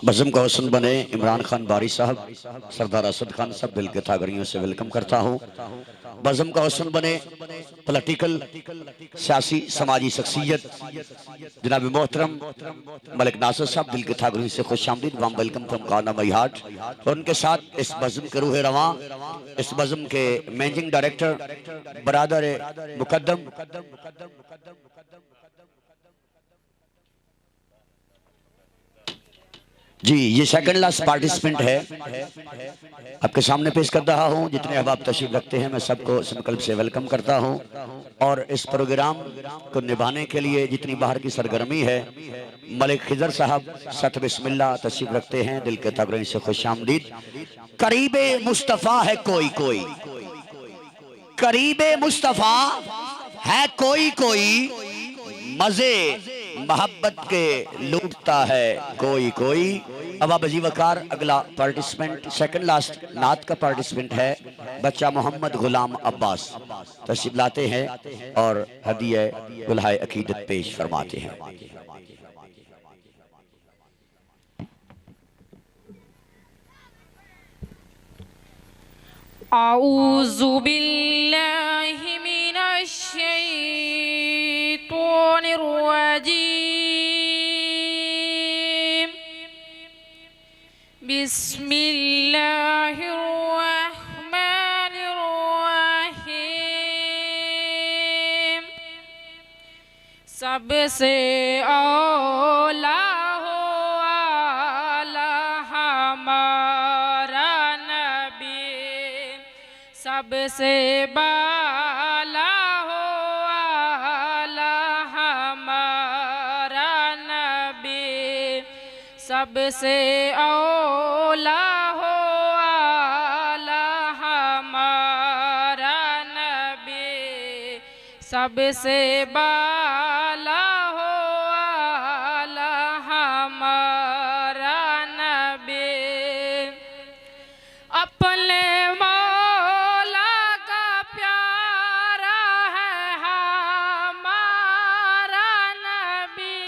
बज़म का हुस्न बने इमरान खान बारी साहब, सरदार असद खान सब दिल के थागरियों से वेलकम करता हूँ। बज़म का हुस्न बने पॉलिटिकल सियासी समाजी शख्सियत जनाब मोहतरम मलिक नासिर साहब दिल के थागरियों से खुश आमदीद, वाम वेलकम फ्रॉम काना माई हार्ट। और उनके साथ इस बज़म के रूह रवां, इस बज़म के मैनेजिंग डायरेक्टर बरादर मुकद्दम जी, ये सेकंड लास्ट पार्टिसिपेंट है, आपके सामने पेश कर रहा हूँ। जितने अहबाब तशरीफ रखते हैं मैं सबको संकल्प से वेलकम करता हूँ। और इस प्रोग्राम को निभाने के लिए जितनी बाहर की सरगर्मी है, मलिक खिजर साहब सत बिस्मिल्लाह तशरीफ रखते हैं, दिल के तगरे से खुश आमदीद। करीबे मुस्तफ़ा है कोई कोई, करीबे मुस्तफ़ा है कोई कोई, मजे मोहब्बत के लूटता है कोई कोई। अब आप अजी वकार अगला पार्टिसिपेंट सेकंड लास्ट नात का पार्टिसिपेंट है बच्चा मोहम्मद गुलाम अब्बास, तशरीफ लाते हैं और हदिया गुलहाए अकीदत पेश फरमाते हैं। औज़ु बिल्लाहि मिनश शैतानिर रजीम, बिस्मिल्लाहिर रहमानिर रहीम। सबसे औला हो आला हमारा नबी, सबसे बाला हो आला हमारा नबी, सबसे औला हो आला हमारा नबी, सबसे बाला हो आला हमारा नबी। अपने मौला का प्यारा है हमारा नबी,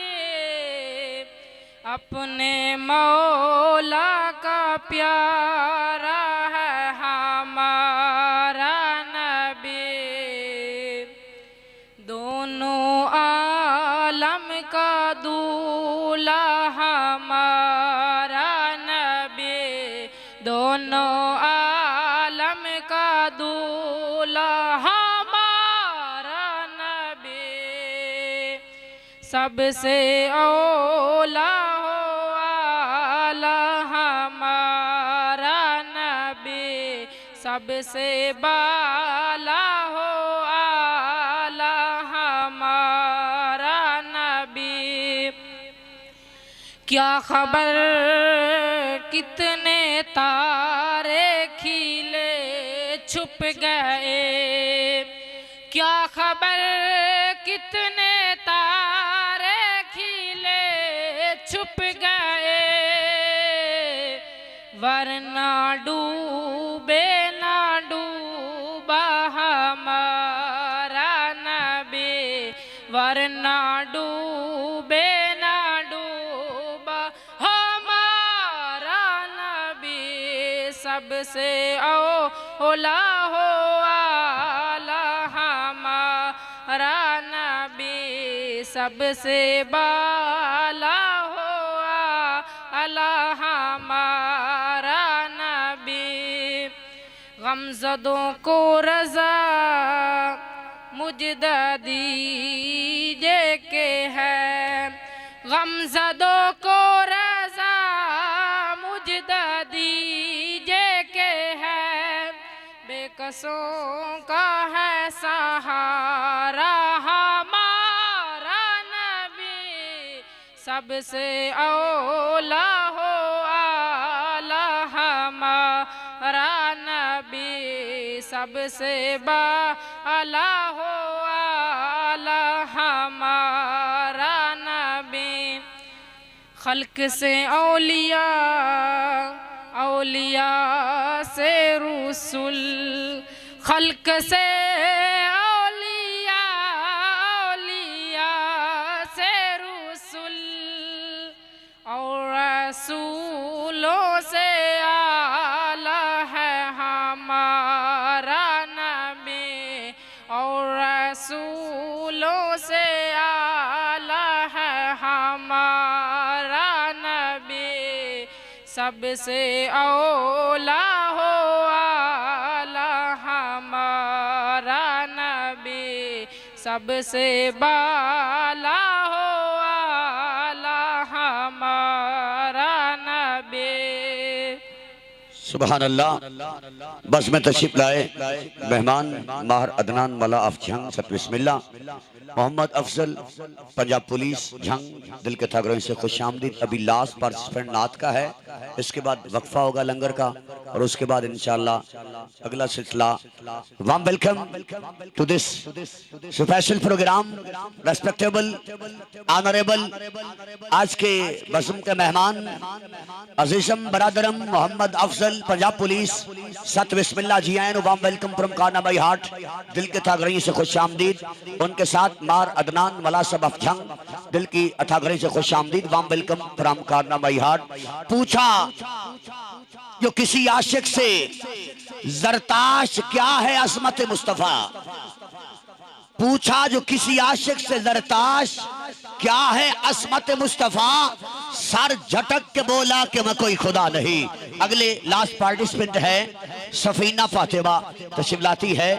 अपने मौला का प्यारा है हमारा नबी। दोनों आलम का दूल्हा हमारा नबी, दोनों आलम का दूल्हा हमारा नबी, सबसे औला हो आला हमारा नबी, सबसे बाला हो आला हमारा नबी। क्या खबर कितने तारे खिले छुप गए, क्या खबर कितने तारे खिले छुप गए, वरना डूबे ना डूबा हमारा नबी, वरना डूबे ना डूबा हमारा नबी, सबसे औला हो आला हमारा नबी, सबसे बाला हो आला हमारा नबी। गमज़दों को रज़ा मुजदा दीजिए के है, गमज़दों को रज़ा मुजदा दीजिए के है, बेकसों का है सहारा हमारा नबी, सबसे औला हो आला हमारा नबी, सबसे बाला हो आला हमारा नबी। खल्क से औलिया, औलिया से रसूल, खल्क से औलिया, औलिया से रसूल, से आला है हमारा नबी, सबसे औला हो आला हमारा नबी, सबसे बाला हो आला हमारा नबी। सुभान अल्लाह। बस में तशरीफ लाए मेहमान माहर अदनान मला अफ झंग सत बिस्मिल्लाह, मोहम्मद अफजल पंजाब पुलिस झंग, दिल के थागरों से खुश आमदीद। अभी लास्ट पार्टिसिपेंट नात का है, इसके बाद वक्फा होगा लंगर का, और उसके बाद इंशाअल्लाह अगला सिलसिला। Warm welcome to this special programme respectable honourable आज के बज़म के मेहमान अजीजम बरादरम मोहम्मद अफजल पंजाब पुलिस सत बिस्मिल्लाह जी आए। वार्म वेलकम फ्रॉम काना बाई हार्ट, दिल के थागरई से खुश आमदीद। उनके साथ मार अदनान मलासब अफजंग, दिल की अथागरई से खुश आमदीद। वार्म वेलकम फ्रॉम काना बाई हार्ट। पूछा जो किसी आशिक से जरताश क्या है अजमत मुस्तफा, पूछा जो किसी आशिक से जरताश क्या है असमत मुस्तफा, सर झटक के बोला कि मैं कोई खुदा नहीं। अगले लास्ट पार्टिसिपेंट है सफीना फातिमा, तशरीफ लाती है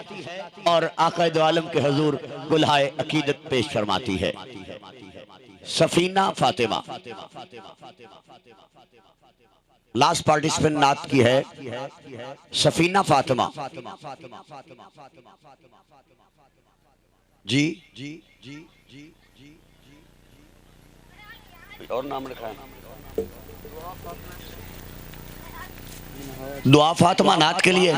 और आका दो आलम के हुजूर गुलहाए अकीदत पेश फरमाती है। सफीना फातिमा लास्ट पार्टिसिपेंट नात की है, सफीना फातिमा जी जी जी जी जी और नाम रखा है दुआ फातिमा नात के लिए,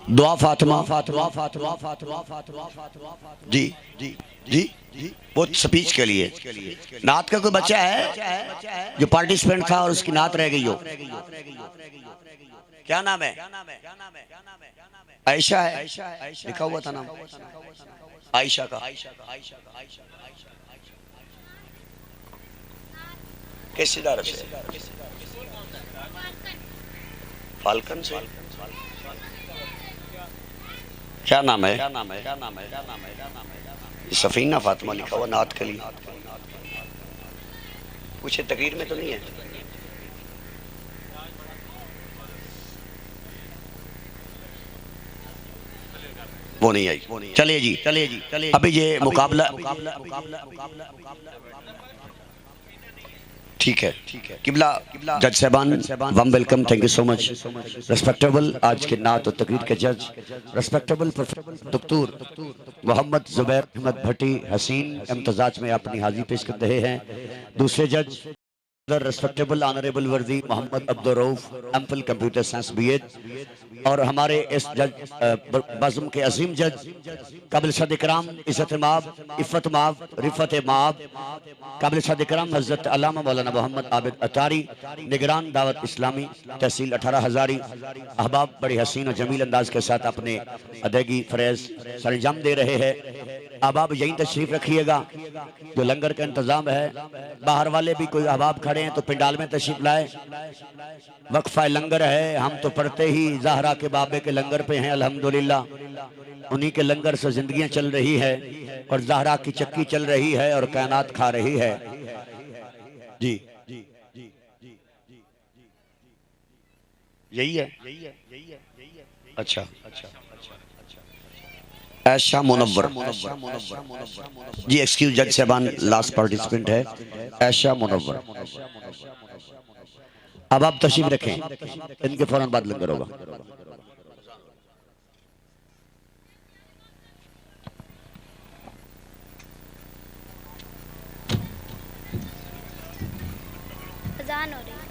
दुआ फातिमा फातिमा फातिमा फातिमा जी जी जी जी वो स्पीच के लिए। नात का कोई बच्चा है जो पार्टिसिपेंट था और उसकी नात रह गई हो, क्या नाम है? आयशा है, लिखा हुआ था नाम आयशा का। किस इदारे से? फाल्कन से। क्या नाम है? सफीना फातिमा लिखा हुआ नात के लिए। कुछ तकरीर में तो नहीं है? वो नहीं आई। चलिए जी चलिए जी चलिए। अभी ये मुकाबला ठीक है किबला जज साहबान warm welcome, thank you so much. Respectable आज के नात और तकरीर के जज रेस्पेक्टेबल डॉक्टर मोहम्मद जुबैर अहमद भट्टी हसीन इम्तिजाज में अपनी हाजिरी पेश कर रहे हैं। दूसरे जज रेस्पेक्टेबल ऑनरेबल वर्दी Mohammad Abdul Rauf MPhil computer science BEd, और हमारे इस जज बज़म के अजीम जज काबिल सद-ए-कराम इज़्ज़त माब इफ़्फ़त माब रिफ़त माब काबिल सद-ए-कराम हज़रत अल्लामा मौलाना मोहम्मद आबिद अतारी, निगरान दावत इस्लामी तहसील 18 हज़ारी। अहबाब बड़ी हसीन और जमील अंदाज के साथ अपने अदायगी फ़रज़ सरंजाम दे रहे हैं। अहबाब यहीं तशरीफ़ रखिएगा, जो लंगर का इंतज़ाम है। बाहर वाले भी कोई अहबाब खड़े हैं तो पिंडाल में तशरीफ़ लाए। वक्फ़ा लंगर है, हम तो पढ़ते ही ज़हरा के बाबे के लंगर पे हैं अल्हम्दुलिल्लाह। उन्हीं के लंगर से जिंदगियां चल रही है और ज़हरा की चक्की चल रही है और कायनात खा रही है जी। यही है अच्छा। ऐशा मुनव्वर जी, एक्सक्यूज जज साहबान, लास्ट पार्टिसिपेंट है ऐशा मुनव्वर। अब आप तशरीफ रखें, इनके फौरन बाद लंगर होगा। अजान हो रही है।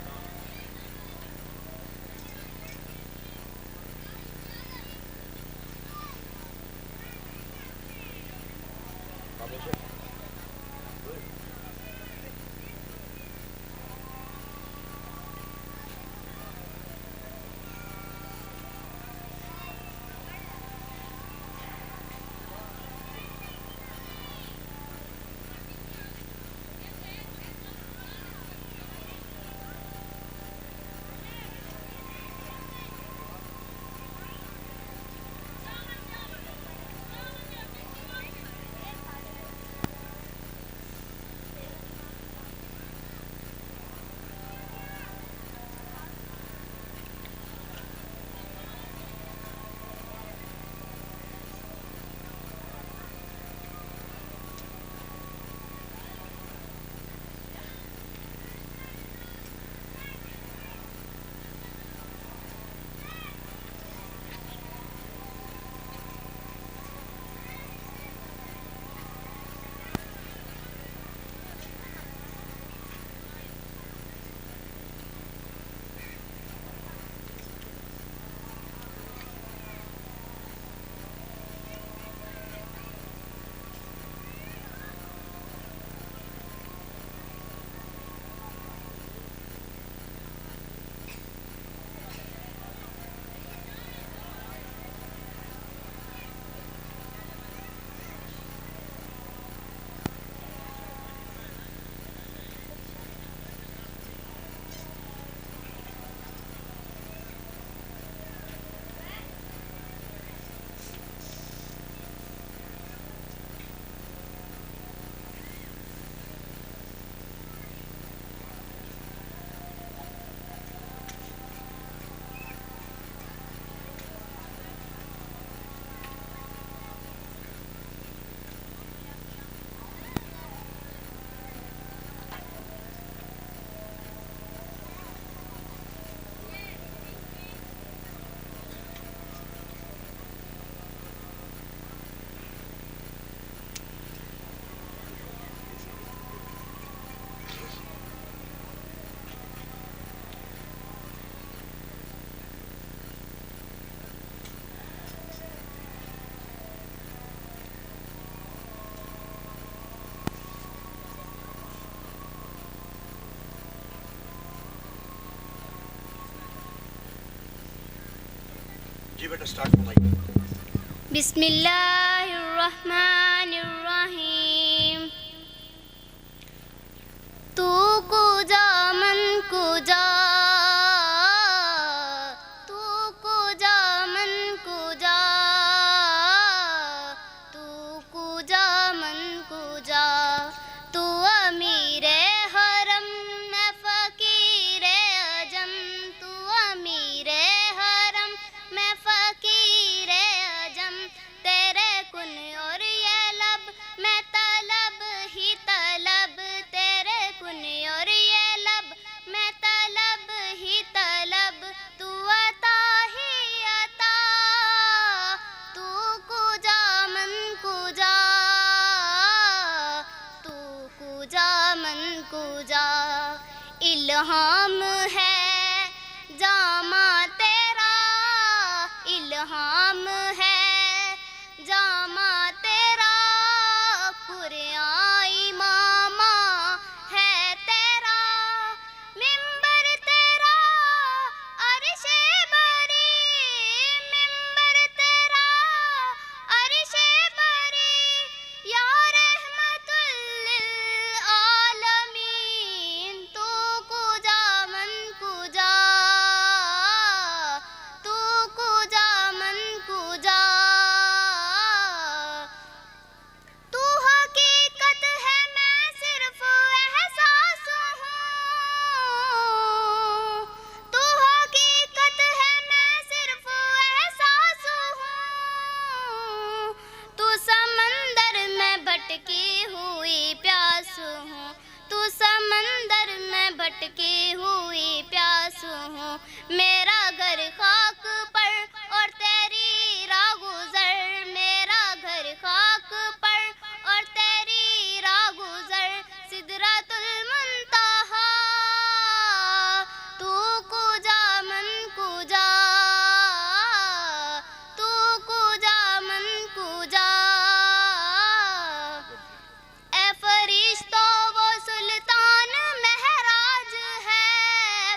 बिस्मिल्लाहिर्रहमानिर्रहीम। तू कुजा मन कुजा, तू कुजा मन कुजा, तू कुजा मन कुजा। तू अमीरे हरम मैं फ़कीरे अजम, तू अमीरे हरम मैं फ़कीरे अजम। तेरे कुन और ये लब मैं तलब ही तलब, तेरे कुन और ये लब मैं तलब ही तलब। तू अता ही अता, तू कुजा मन कुजा, तू कुजा मन कुजा। इल्हाम है जामा तेरा, इल्हाम है जामा तेरा। कुरान इमामा है तेरा, मिंबर तेरा अर्शे बरी, मिंबर तेरा अर्शे बरी। या रहमतुल लिल आलमीन, तू कुजा मन कुजा, तू कुजा मन कुजा। तू हकीकत है मैं सिर्फ एहसास हूँ, तू हकीकत है मैं सिर्फ एहसास हूँ। तू समंदर में भटकी हुई प्यास हूँ, तू समंदर में भटकी हुई प्यास हूँ। मेरा घर खाक पर और तेरी राह गुज़र, मेरा घर खाक पर और तेरी राह गुज़र। सिदरतुल मुंतहा, तू कुजा मन कुजा, तू कुजा मन कुजा। ए फरिश्तो वो सुल्तान महराज है,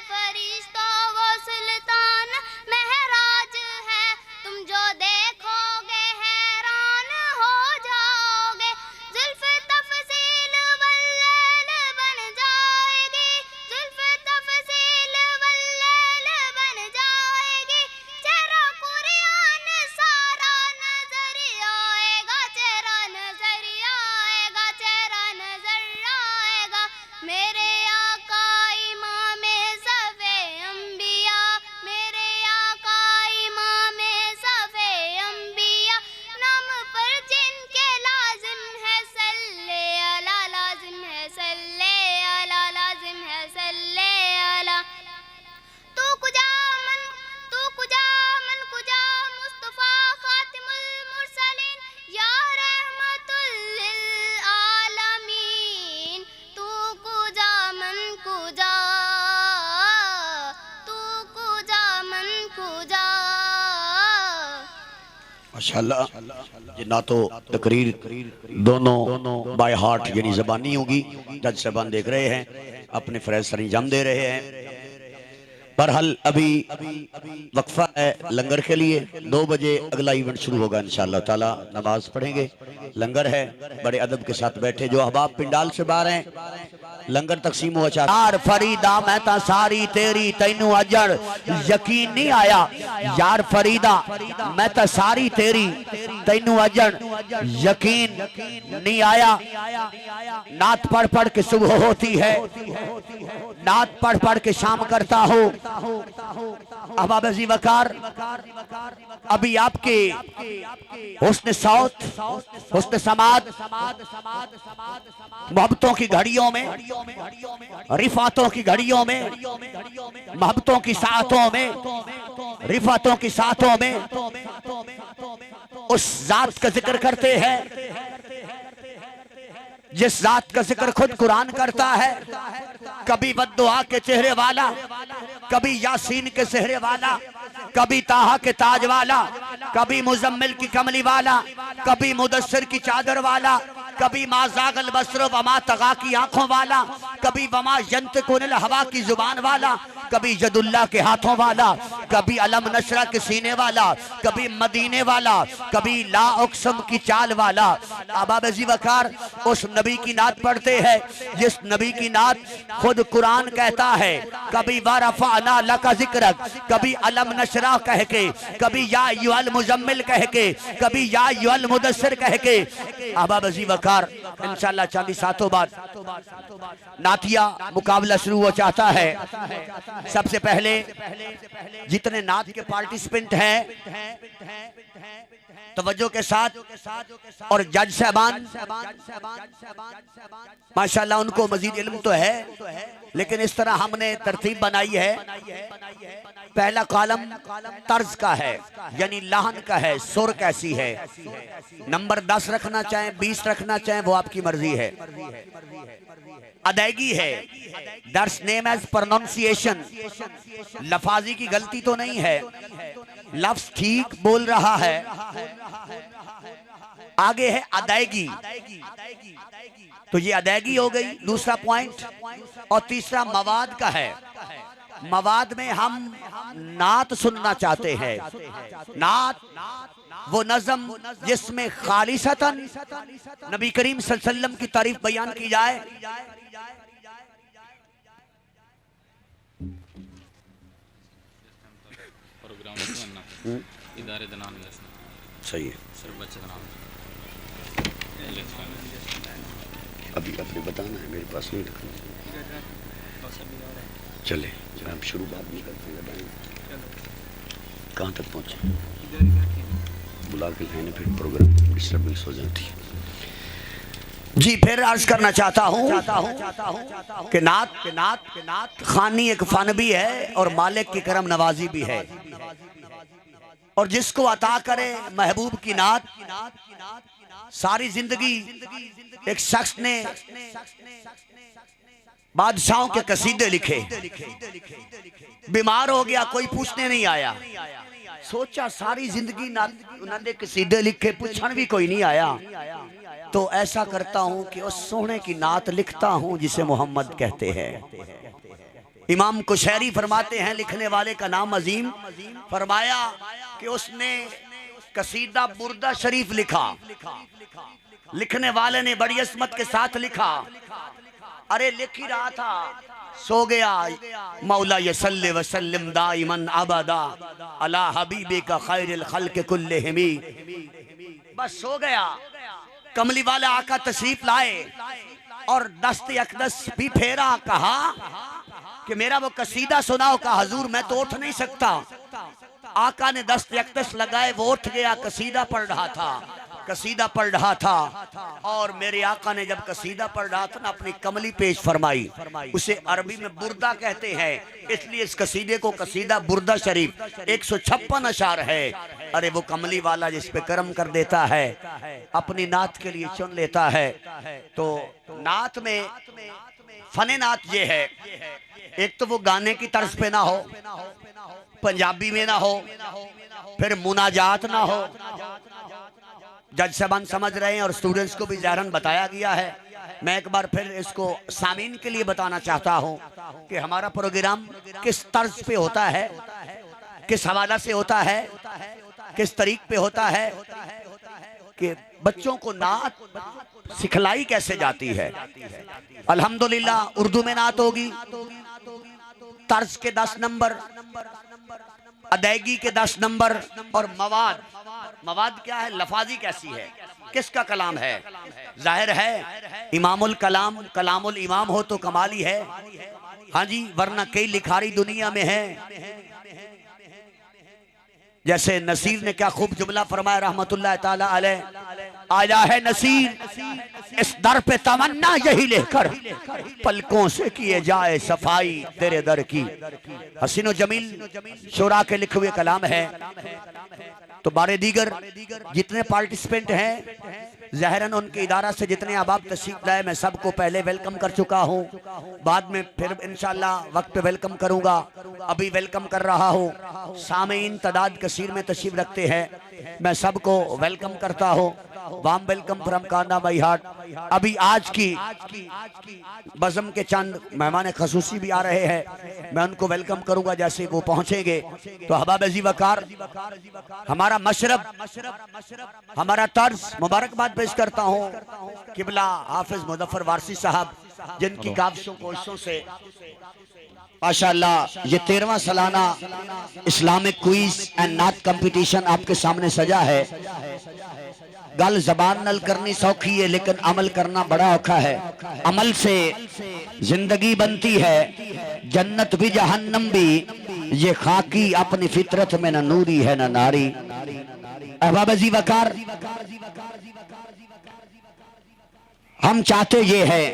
फरिश्तो वो सुल्तान महराज है। तुम जो देखोगे हैरान हो जाओगे, जुल्फ तफसील वल्लैल बन जाएगी, जुल्फ तफसील वल्लैल बन जाएगी। चेहरा कुरान सारा नजर आएगा, चेहरा नजर आएगा, चेहरा नजर आएगा। मेरे आका इमामे सफ़े अंबिया, मेरे आका इमामे सफ़े अंबिया। नाम पर जिनके लाजिम है सल्ले अला, लाजिम है सल्ले अला, लाजिम है सल्ले अला। तू कुजा मन, तू कुजा मन कुजा। मुस्तफ़ा खातिमुल मुरसलीन, या रहमतुल लिल आलमीन। तू कुजा मन कुजा, तू कुजा मन कुजा। माशाल्लाह, ये ना तो तकरीर दोनों बाय हार्ट यानी ज़बानी होगी। जज साहबान देख रहे हैं, अपने फरज़ सर अंजाम दे रहे हैं। बहरहाल अभी वक्फा है लंगर के लिए। 2 बजे अगला इवेंट शुरू होगा इंशाअल्लाह ताला। नमाज पढ़ेंगे, लंगर है। बड़े अदब के साथ बैठे जो अहबाब पिंडाल से बाहर हैं, लंगर तकसीम हुआ चार। यार फरीदा मैं ता सारी तेरी तैनू अजड़ यकीन नहीं आया। यार फरीदा मैं ता सारी तेरी तैनू अजड़ यकीन नहीं आया। नात पढ़ पढ़ के सुबह होती है, नात पढ़ पढ़ के शाम करता हो। अहबाब अज़ीज़ वकार, अभी आपके हुस्न सौत, हुस्न समाद, मोहब्बतों की घड़ियों में, रिफातों की घड़ियों में, मोहब्बतों की सातों में, रिफातों की सातों में उस जात का जिक्र करते हैं जिस जात का जिक्र खुद कुरान करता है। कभी बद्दुआ के चेहरे वाला, कभी यासीन के सेहरे वाला, कभी ताहा के ताज वाला, कभी मुजम्मिल की कमली वाला, कभी मुदस्सिर की चादर वाला, कभी माज़ागल बसर वमा तगा की आंखों वाला, कभी वमा यंतकुनिल हवा की जुबान वाला, कभी यदुल्ला के हाथों वाला, कभी अलम नशरा के सीने वाला, कभी मदीने वाला, कभी ला उक्सम की चाल वाला। अहबाब अज़ीज़ वकार उस नबी की नात पढ़ते हैं जिस नबी की नात खुद कुरान कहता है, कभी वरफ़अना लका ज़िक्रक, कभी अलम नशरा कह के, कभी या अय्युहल मुज़म्मिल कह के, कभी या अय्युहल मुदस्सिर कह के। अहबाब अज़ीज़ वकार इंशाअल्लाह चांदी सातों बाद नातिया मुकाबला शुरू हो चाहता है। सबसे पहले जितने नात के पार्टिसिपेंट हैं तवज्जो के साथ, और जज साहबान माशाल्लाह उनको मजीद इल्म तो है, लेकिन इस तरह हमने तरतीब बनाई है। पहला कॉलम तर्ज का है, यानी लाहन का है, सुर कैसी है। नंबर 10 रखना चाहें, 20 रखना चाहें, वो आपकी मर्जी है। अदायगी है, दर्स नेम एज प्रोनाउंसिएशन, लफाजी की गलती तो नहीं है, लफ्ज ठीक बोल रहा है। आगे है अदायगी, तो ये अदायगी हो गई दूसरा पॉइंट। और तीसरा मवाद का है, मवाद में हम नात सुनना चाहते हैं। नात वो नज़म जिसमें खालिसतन नबी करीम सल्लल्लाहु अलैहि वसल्लम की तारीफ बयान की जाए। सही है, अभी अपने बताना है, मेरे पास नहीं रखना। चले हम शुरू बात नहीं करते हैं, कहाँ तक पहुँचे, बुला के लाने फिर प्रोग्राम डिस्टर्बेंस हो जाती है। जी फिर अर्ज करना चाहता हूँ कि नात खानी एक फन भी है और मालिक की करम नवाजी भी है। और जिसको अता करे महबूब की नात, सारी जिंदगी एक शख्स ने बादशाहों के कसीदे लिखे, बीमार हो गया कोई पूछने नहीं आया, सोचा सारी जिंदगी उन्होंने कसीदे लिखे, पूछने भी कोई नहीं आया। तो ऐसा करता हूं कि उस सोने की नात लिखता हूं जिसे मोहम्मद कहते हैं। इमाम कुशैरी फरमाते हैं, लिखने वाले का नाम अजीम, फरमाया कि उसने कसीदा बुर्दा शरीफ लिखा, लिखने वाले ने बड़ी अस्मत के साथ लिखा। अरे लिख ही रहा था, सो गया। मौला यसल्ले वसल्लिम दाइमन अबदा अला हबीबे का खैरिल खल्क कुल्लिहिमी, बस सो गया। कमली वाला आका तशरीफ लाए और दस्त अकदस भी फेरा, कहा कि मेरा वो कसीदा सुनाओ। कहा हजूर मैं तो उठ नहीं सकता। आका ने दस्त अकदस लगाए, वो उठ गया, कसीदा पढ़ रहा था। और मेरे आका ने जब कसीदा पढ़ रहा था ना, अपनी कमली पेश फरमाई। उसे अरबी में बुर्दा कहते हैं, इसलिए इस कसीदे को कसीदा बुर्दा शरीफ 156 अशार है। अरे वो कमली वाला जिस पे करम कर देता है, अपनी नात के लिए चुन लेता है। तो नात में फने नात ये है, एक तो वो गाने की तर्ज पे ना हो, पंजाबी में ना हो, फिर मुनाजात ना हो। जज साहबान समझ रहे हैं और स्टूडेंट्स को भी ज़ाहिरन बताया गया है। मैं एक बार फिर इसको सामीन के लिए बताना चाहता हूं कि हमारा प्रोग्राम किस तर्ज पे होता है, किस हवाला से होता है, किस तरीक पे होता है, कि बच्चों को नात सिखलाई कैसे जाती है। अल्हम्दुलिल्लाह उर्दू में नात होगी, तर्ज के 10 नंबर, अदायगी के 10 नंबर, और मवाद क्या है, लफाजी कैसी है, किसका कलाम है। जाहिर है इमामुल कलाम कलामुल इमाम हो तो कमाली है, हाँ जी, वरना कई लिखारी दुनिया में है। जैसे नसीर ने क्या खूब जुमला फरमाया रहमतुल्लाह ताला अलैह, आया है नसीर इस दर पे तमन्ना यही लेकर, पलकों से किए जाए सफाई तेरे दर की। हसीनो जमील शोरा के लिखे हुए कलाम है। तो बारे दीगर जितने पार्टिसिपेंट हैं, ज़ाहिरन उनके इदारा से जितने अहबाब तशरीफ लाए, मैं सबको पहले वेलकम कर चुका हूँ, बाद में फिर इंशाल्लाह वक्त पे वेलकम करूँगा। अभी वेलकम कर रहा हूँ। सामीन तादाद कसीर में तशरीफ रखते हैं, मैं सबको वेलकम करता हूँ। वाम वेलकम फ्रॉम कांदा माई हार्ट। अभी आज की बज़म के चंद मेहमान खसूसी भी आ रहे हैं, मैं उनको वेलकम करूंगा जैसे वो पहुंचेंगे। तो हबाब-ए-जी वकार, हमारा मशरब, हमारा तर्ज, मुबारकबाद पेश करता हूं किबला हाफिज मुजफ्फर वारसी साहब, जिनकी काविशों कोशिशों से माशाअल्लाह ये 13वां सालाना इस्लामिक क्विज एंड नात कंपटीशन आपके सामने सजा है। गल जबान नल करनी सौखी है, लेकिन अमल करना बड़ा औखा है। अमल से जिंदगी बनती है, जन्नत भी जहन्नम भी। ये खाकी अपनी फितरत में न नूरी है न नारी। अहबाब-ए-जी वकार, हम चाहते ये है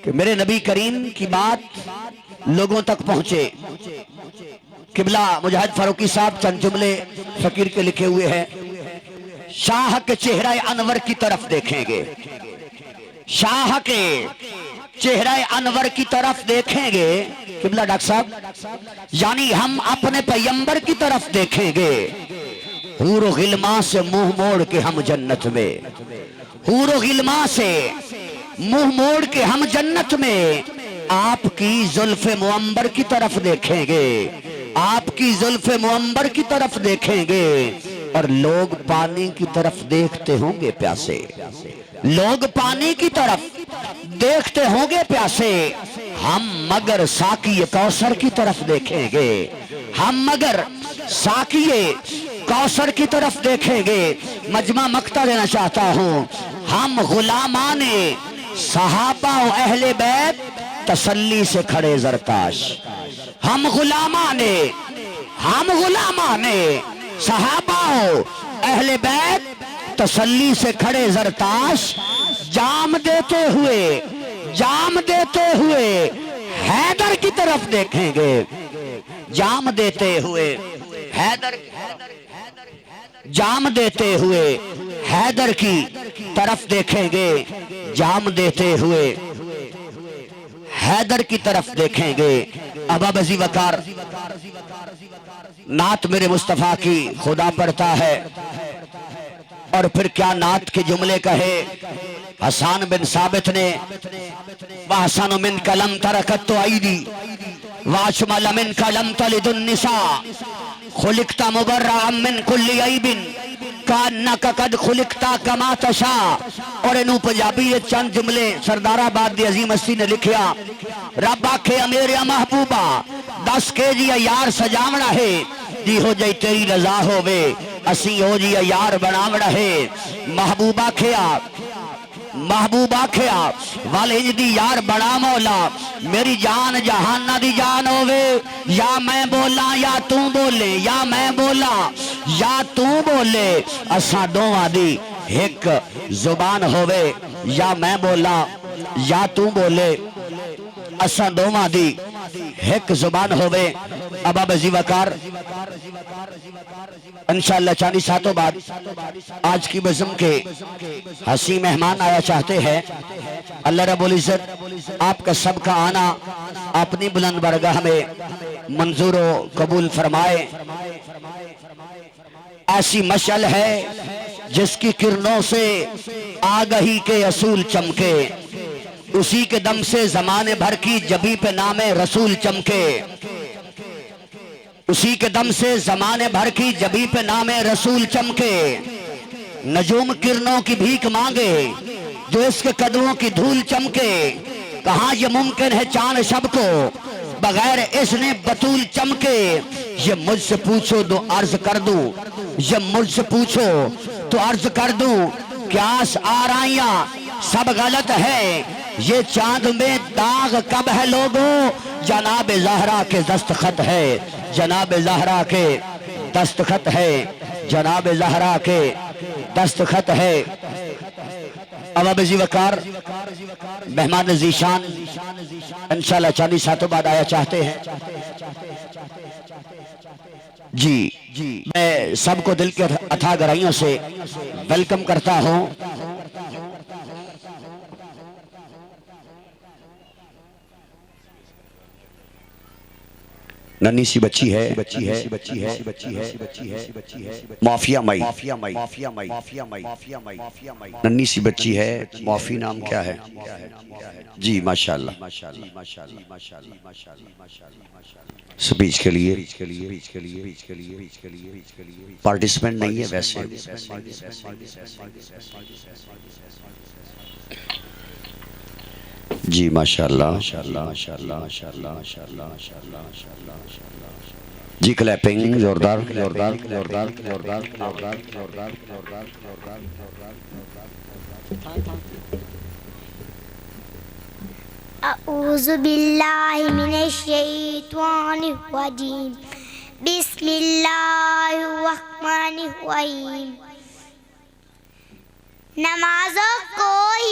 कि मेरे नबी करीम की बात लोगों तक पहुंचे। किबला मुजाहिद फारूकी साहब चंद जुमले फकीर के लिखे हुए हैं। शाह के चेहरा अनवर की तरफ देखेंगे, शाह के चेहरा अनवर की तरफ देखेंगे किबला डॉक्टर साहब, यानी हम अपने पैगंबर की तरफ देखेंगे। हूर गिलमा से मुंह मोड़ के हम जन्नत में, हूर गिलमा से मुंह मोड़ के हम जन्नत में आपकी जुल्फे मुअम्बर की तरफ देखेंगे, आपकी जुल्फे मुअम्बर की तरफ देखेंगे। और लोग पानी की तरफ देखते होंगे प्यासे, लोग पानी की तरफ देखते होंगे प्यासे। हम मगर साकी कौसर की तरफ देखेंगे, हम मगर साकी कौसर की तरफ देखेंगे। मजमा मक्ता देना चाहता हूं, हम गुलामाने सहाबा और अहले बैत तसल्ली से खड़े जरताश। हम गुलामाने सहाबा और अहले बैत तसल्ली से खड़े जरताश। जाम देते हुए हैदर की तरफ देखेंगे, जाम देते हुए हैदर, जाम देते हुए हैदर की तरफ देखेंगे, जाम देते हुए हैदर की तरफ देखेंगे। हबाब-ए-जी वकार, नात मेरे मुस्तफा की खुदा पढ़ता है। और फिर क्या नात के जुमले कहे। हसन बिन साबित ने, वहसन मिन कलम तरकत तो आईदी वाशमल मिन कलम तलिदुन निसा खुलिकता मुबर्रा मिन कुल्ली ऐबिन कान्ना कद खुलिकता कमा तशा। और इनू पंजाबी ये चंद जुमले सरदाराबाद दी अजीम हस्ती ने लिखिया। रब आखे मेरे महबूबा 10 केजी यार सजावना है, जी हो जाए तेरी रजा होवे असी हो जी यार बनावना है। महबूबा खिया, महबूबा खिया वाले दी यार बड़ा मौला, मेरी जान जहाना दी जान होवे। या मैं बोला या तू बोले, या मैं बोला या तू बोले, असा दोवां दी एक जुबान होवे। या मैं बोला या तू बोले, असा दोवां दी एक जुबान होवे। हबाब-ए-जी वकार, इंशाअल्लाह चांदी सातों बाद आज की बज़म के हसी मेहमान आया चाहते हैं। अल्लाह रब्बुल इज्जत आपका सबका आना अपनी बुलंद बरगाह में मंजूर कबूल फरमाए। ऐसी मशअल है जिसकी किरणों से आगही के असूल चमके, उसी के दम से जमाने भर की जबी पे नामे रसूल चमके, उसी के दम से जमाने भर की जबी पे नामे रसूल चमके। नजूम किरणों की भीख मांगे जो इसके कदमों की धूल चमके। कहाँ ये मुमकिन है चांद शब को बगैर इसने बतूल चमके। ये मुझसे पूछो तो अर्ज कर दूं, ये मुझसे पूछो तो अर्ज कर दूं, क्यास आराइयां सब गलत है। ये चांद में दाग कब है लोगों, जनाब ज़हरा के दस्तखत है, जनाब ज़हरा के दस्तखत है, जनाब ज़हरा के दस्तखत है। हबाब-ए-जी वकार मेहमान ज़ीशान इंशाअल्लाह चांदी सातों बाद आया चाहते हैं। जी मैं सबको दिल के अथाह गहराइयों से वेलकम करता हूं। नन्ही सी बच्ची है माफिया माई, नन्ही सी बच्ची है, माफी नाम क्या है जी? माशाल्लाह। स्पीच के लिए पार्टिसिपेंट नहीं है वैसे। जी माशाल्लाह जी, क्लैपिंग जोरदार जोरदार जोरदार जोरदार जोरदार जोरदार जोरदार जोरदार। अऊज़ु बिल्लाहि मिनश शैतानिर रजीम। बिस्मिल्लाहिर रहमानिर रहीम। नमाज़ों को ही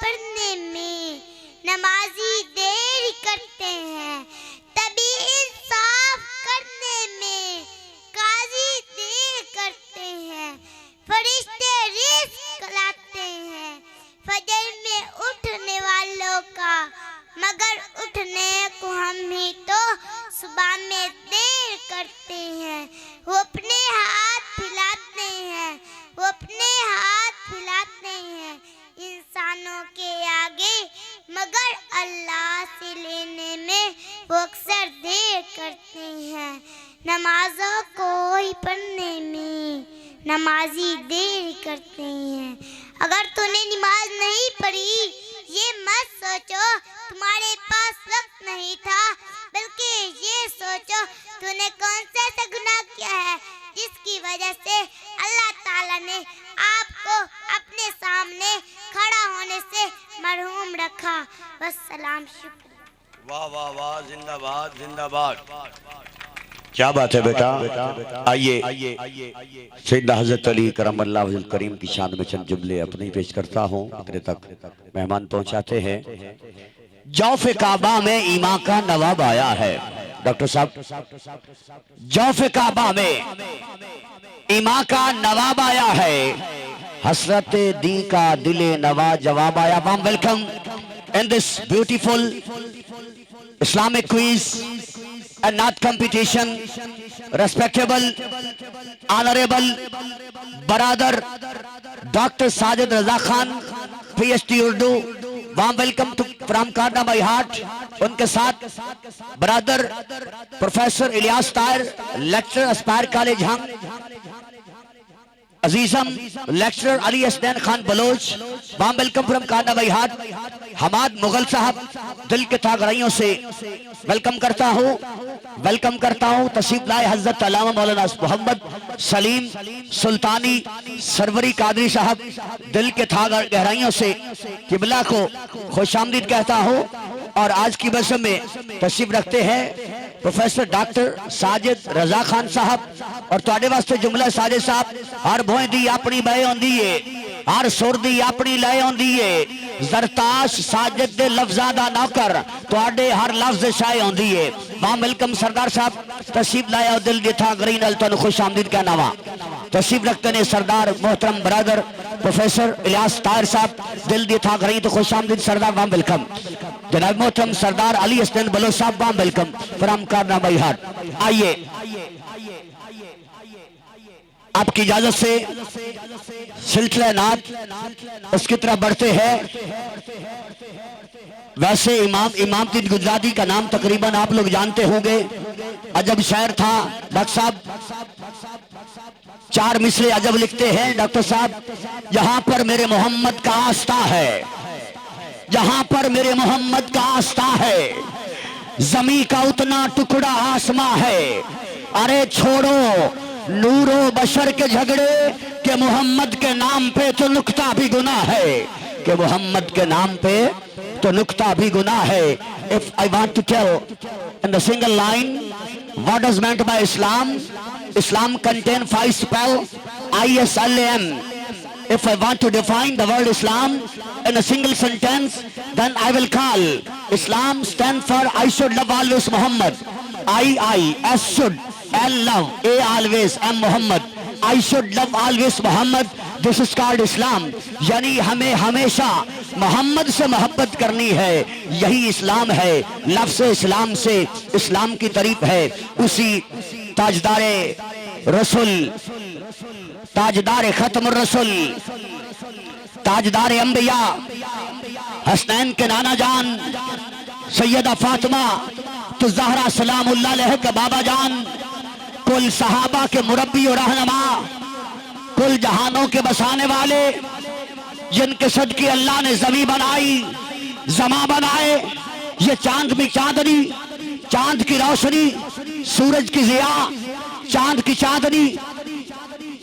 पढ़ने में नमाजी देर करते हैं, तभी इंसाफ करने में काजी देर करते हैं। फरिश्ते रिज़्क़ लाते हैं फजर में उठने वालों का, मगर उठने को हम ही तो सुबह में देर करते हैं। वो अपने हाथ फैलाते हैं इंसानों के आगे, मगर अल्लाह से लेने में वो अक्सर देर करते हैं। नमाज़ों को ही पढ़ने में नमाजी देर करते हैं। अगर तूने नमाज नहीं पढ़ी, ये मत सोचो तुम्हारे पास वक्त नहीं था, बल्कि ये सोचो तूने कौन सा ऐसा गुनाह किया है जिसकी वजह से अल्लाह ताला ने आपको अपने सामने खड़ा होने से मरहूम रखा। वस्सलाम, शुक्रिया। वाह वाह वाह, जिंदाबाद जिंदाबाद। क्या बात है बेटा। आइए सैयदना हज़रत अली करमल्लाहु वजहुल करीम की शान में चंद जुमले अपने पेश करता हूँ। इतने तक मेहमान पहुँचाते हैं। जौफ़े काबा में ईमा का नवाब आया है। डॉक्टर साहब, जौफ़े काबा में ईमा का नवाब आया है, हसरत दी का दिले नवा जवाब आया। Warm welcome in this beautiful Islamic quiz and not competition. Respectable, honorable brother Dr. Sajid Raza Khan, PhD Urdu. Warm welcome to from Karna by heart. उनके साथ brother professor Ilyas Tahir, lecturer Aspire college हम, अजीजम lecturer Ali Hassan Khan Baloch. Warm welcome from काना by heart. Hammad Mughal साहब, दिल के तागराइयों से welcome करता हूँ। तशरीफ लाए हजरत अल्लामा मौलाना मोहम्मद सलीम सुल्तानी सरवरी कादरी साहब, दिल के गहराइयों से किबला को खुशामदीद कहता हूँ। और आज की बस में तशरीफ रखते हैं प्रोफेसर डॉक्टर साजिद रजा खान साहब। और तुहाडे वास्ते जुमला साजिद साहब, हर भोए दी अपनी बह आंदी है, हर सुर दी अपनी लय आंदी है। जरताश साजिद दे लफ्ज़ां दा नौकर, तुहाडे हर लफ्ज़ शाय आंदी है। वार्म वेलकम सरदार साहब, तशरीफ लाया दिल दी थागरी नाल तुहानू खुशामदीद कहना वा। तशरीफ रखते ने सरदार मोहतरम ब्रदर प्रोफेसर इलियास ताहिर साहब, दिल दी थागरी तो खुशामदीद सरदार। वार्म वेलकम जनाब मोहतरम सरदार अली हसन बलोच साहब, वार्म वेलकम फ्रॉम करना बाई हार्ट। आइए आपकी इजाजत से सिलसिला नात उसकी तरफ बढ़ते हैं। वैसे इमामती गुजराती का नाम तकरीबन आप लोग जानते होंगे। अजब शायर था डॉक्टर साहब, 4 मिसरे अजब लिखते हैं डॉक्टर साहब। जहां पर मेरे मोहम्मद का आस्था है, जहां पर मेरे मोहम्मद का आस्था है, जमी का उतना टुकड़ा आसमां है। अरे छोड़ो नूरो बशर के झगड़े के मोहम्मद के नाम पे तो नुक्ता भी गुनाह है, कि मोहम्मद के नाम पे तो नुक्ता भी गुनाह है। If I want to tell in the single line what is meant by Islam, Islam contain 5 spell ISLAM. If I want to define the word Islam in a single sentence, then I will call Islam stand for I should love always Muhammad. I should, L love, A always, M Muhammad. I should love always Muhammad. This is called Islam. यानी हमें हमेशा मोहम्मद से मोहब्बत करनी है, यही इस्लाम है। लफ्ज़ इस्लाम से इस्लाम की तारीफ है। उसी ताजदारे रसूल, ताजदार खत्म रसूल, ताजदार अंबिया, हसनैन के नाना जान सैयदा फातिमा तो ज़हरा सलामुल्लाह अलैहा के बाबा जान, कुल सहाबा के मुरब्बी और रहनुमा, कुल जहानों के बसाने वाले, जिनके सदके अल्लाह ने जमी बनाई, जमा बनाए। ये चांद में चांदनी, चांद की रोशनी, सूरज की जिया, चांद की चांदनी,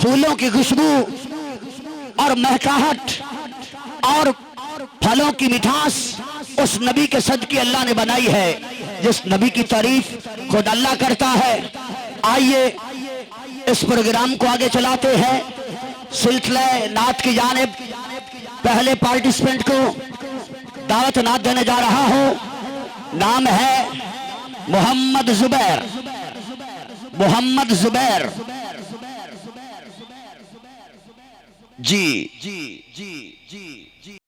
फूलों की खुशबू और महकाहट और फलों की मिठास उस नबी के सदके अल्लाह ने बनाई है, जिस नबी की तारीफ खुद अल्लाह करता है। आइए इस प्रोग्राम को आगे चलाते हैं। सिलसिला नात की जानिब पहले पार्टिसिपेंट को दावत नात देने जा रहा हूं। नाम है मोहम्मद जुबैर। मोहम्मद जुबैर जी जी जी जी जी।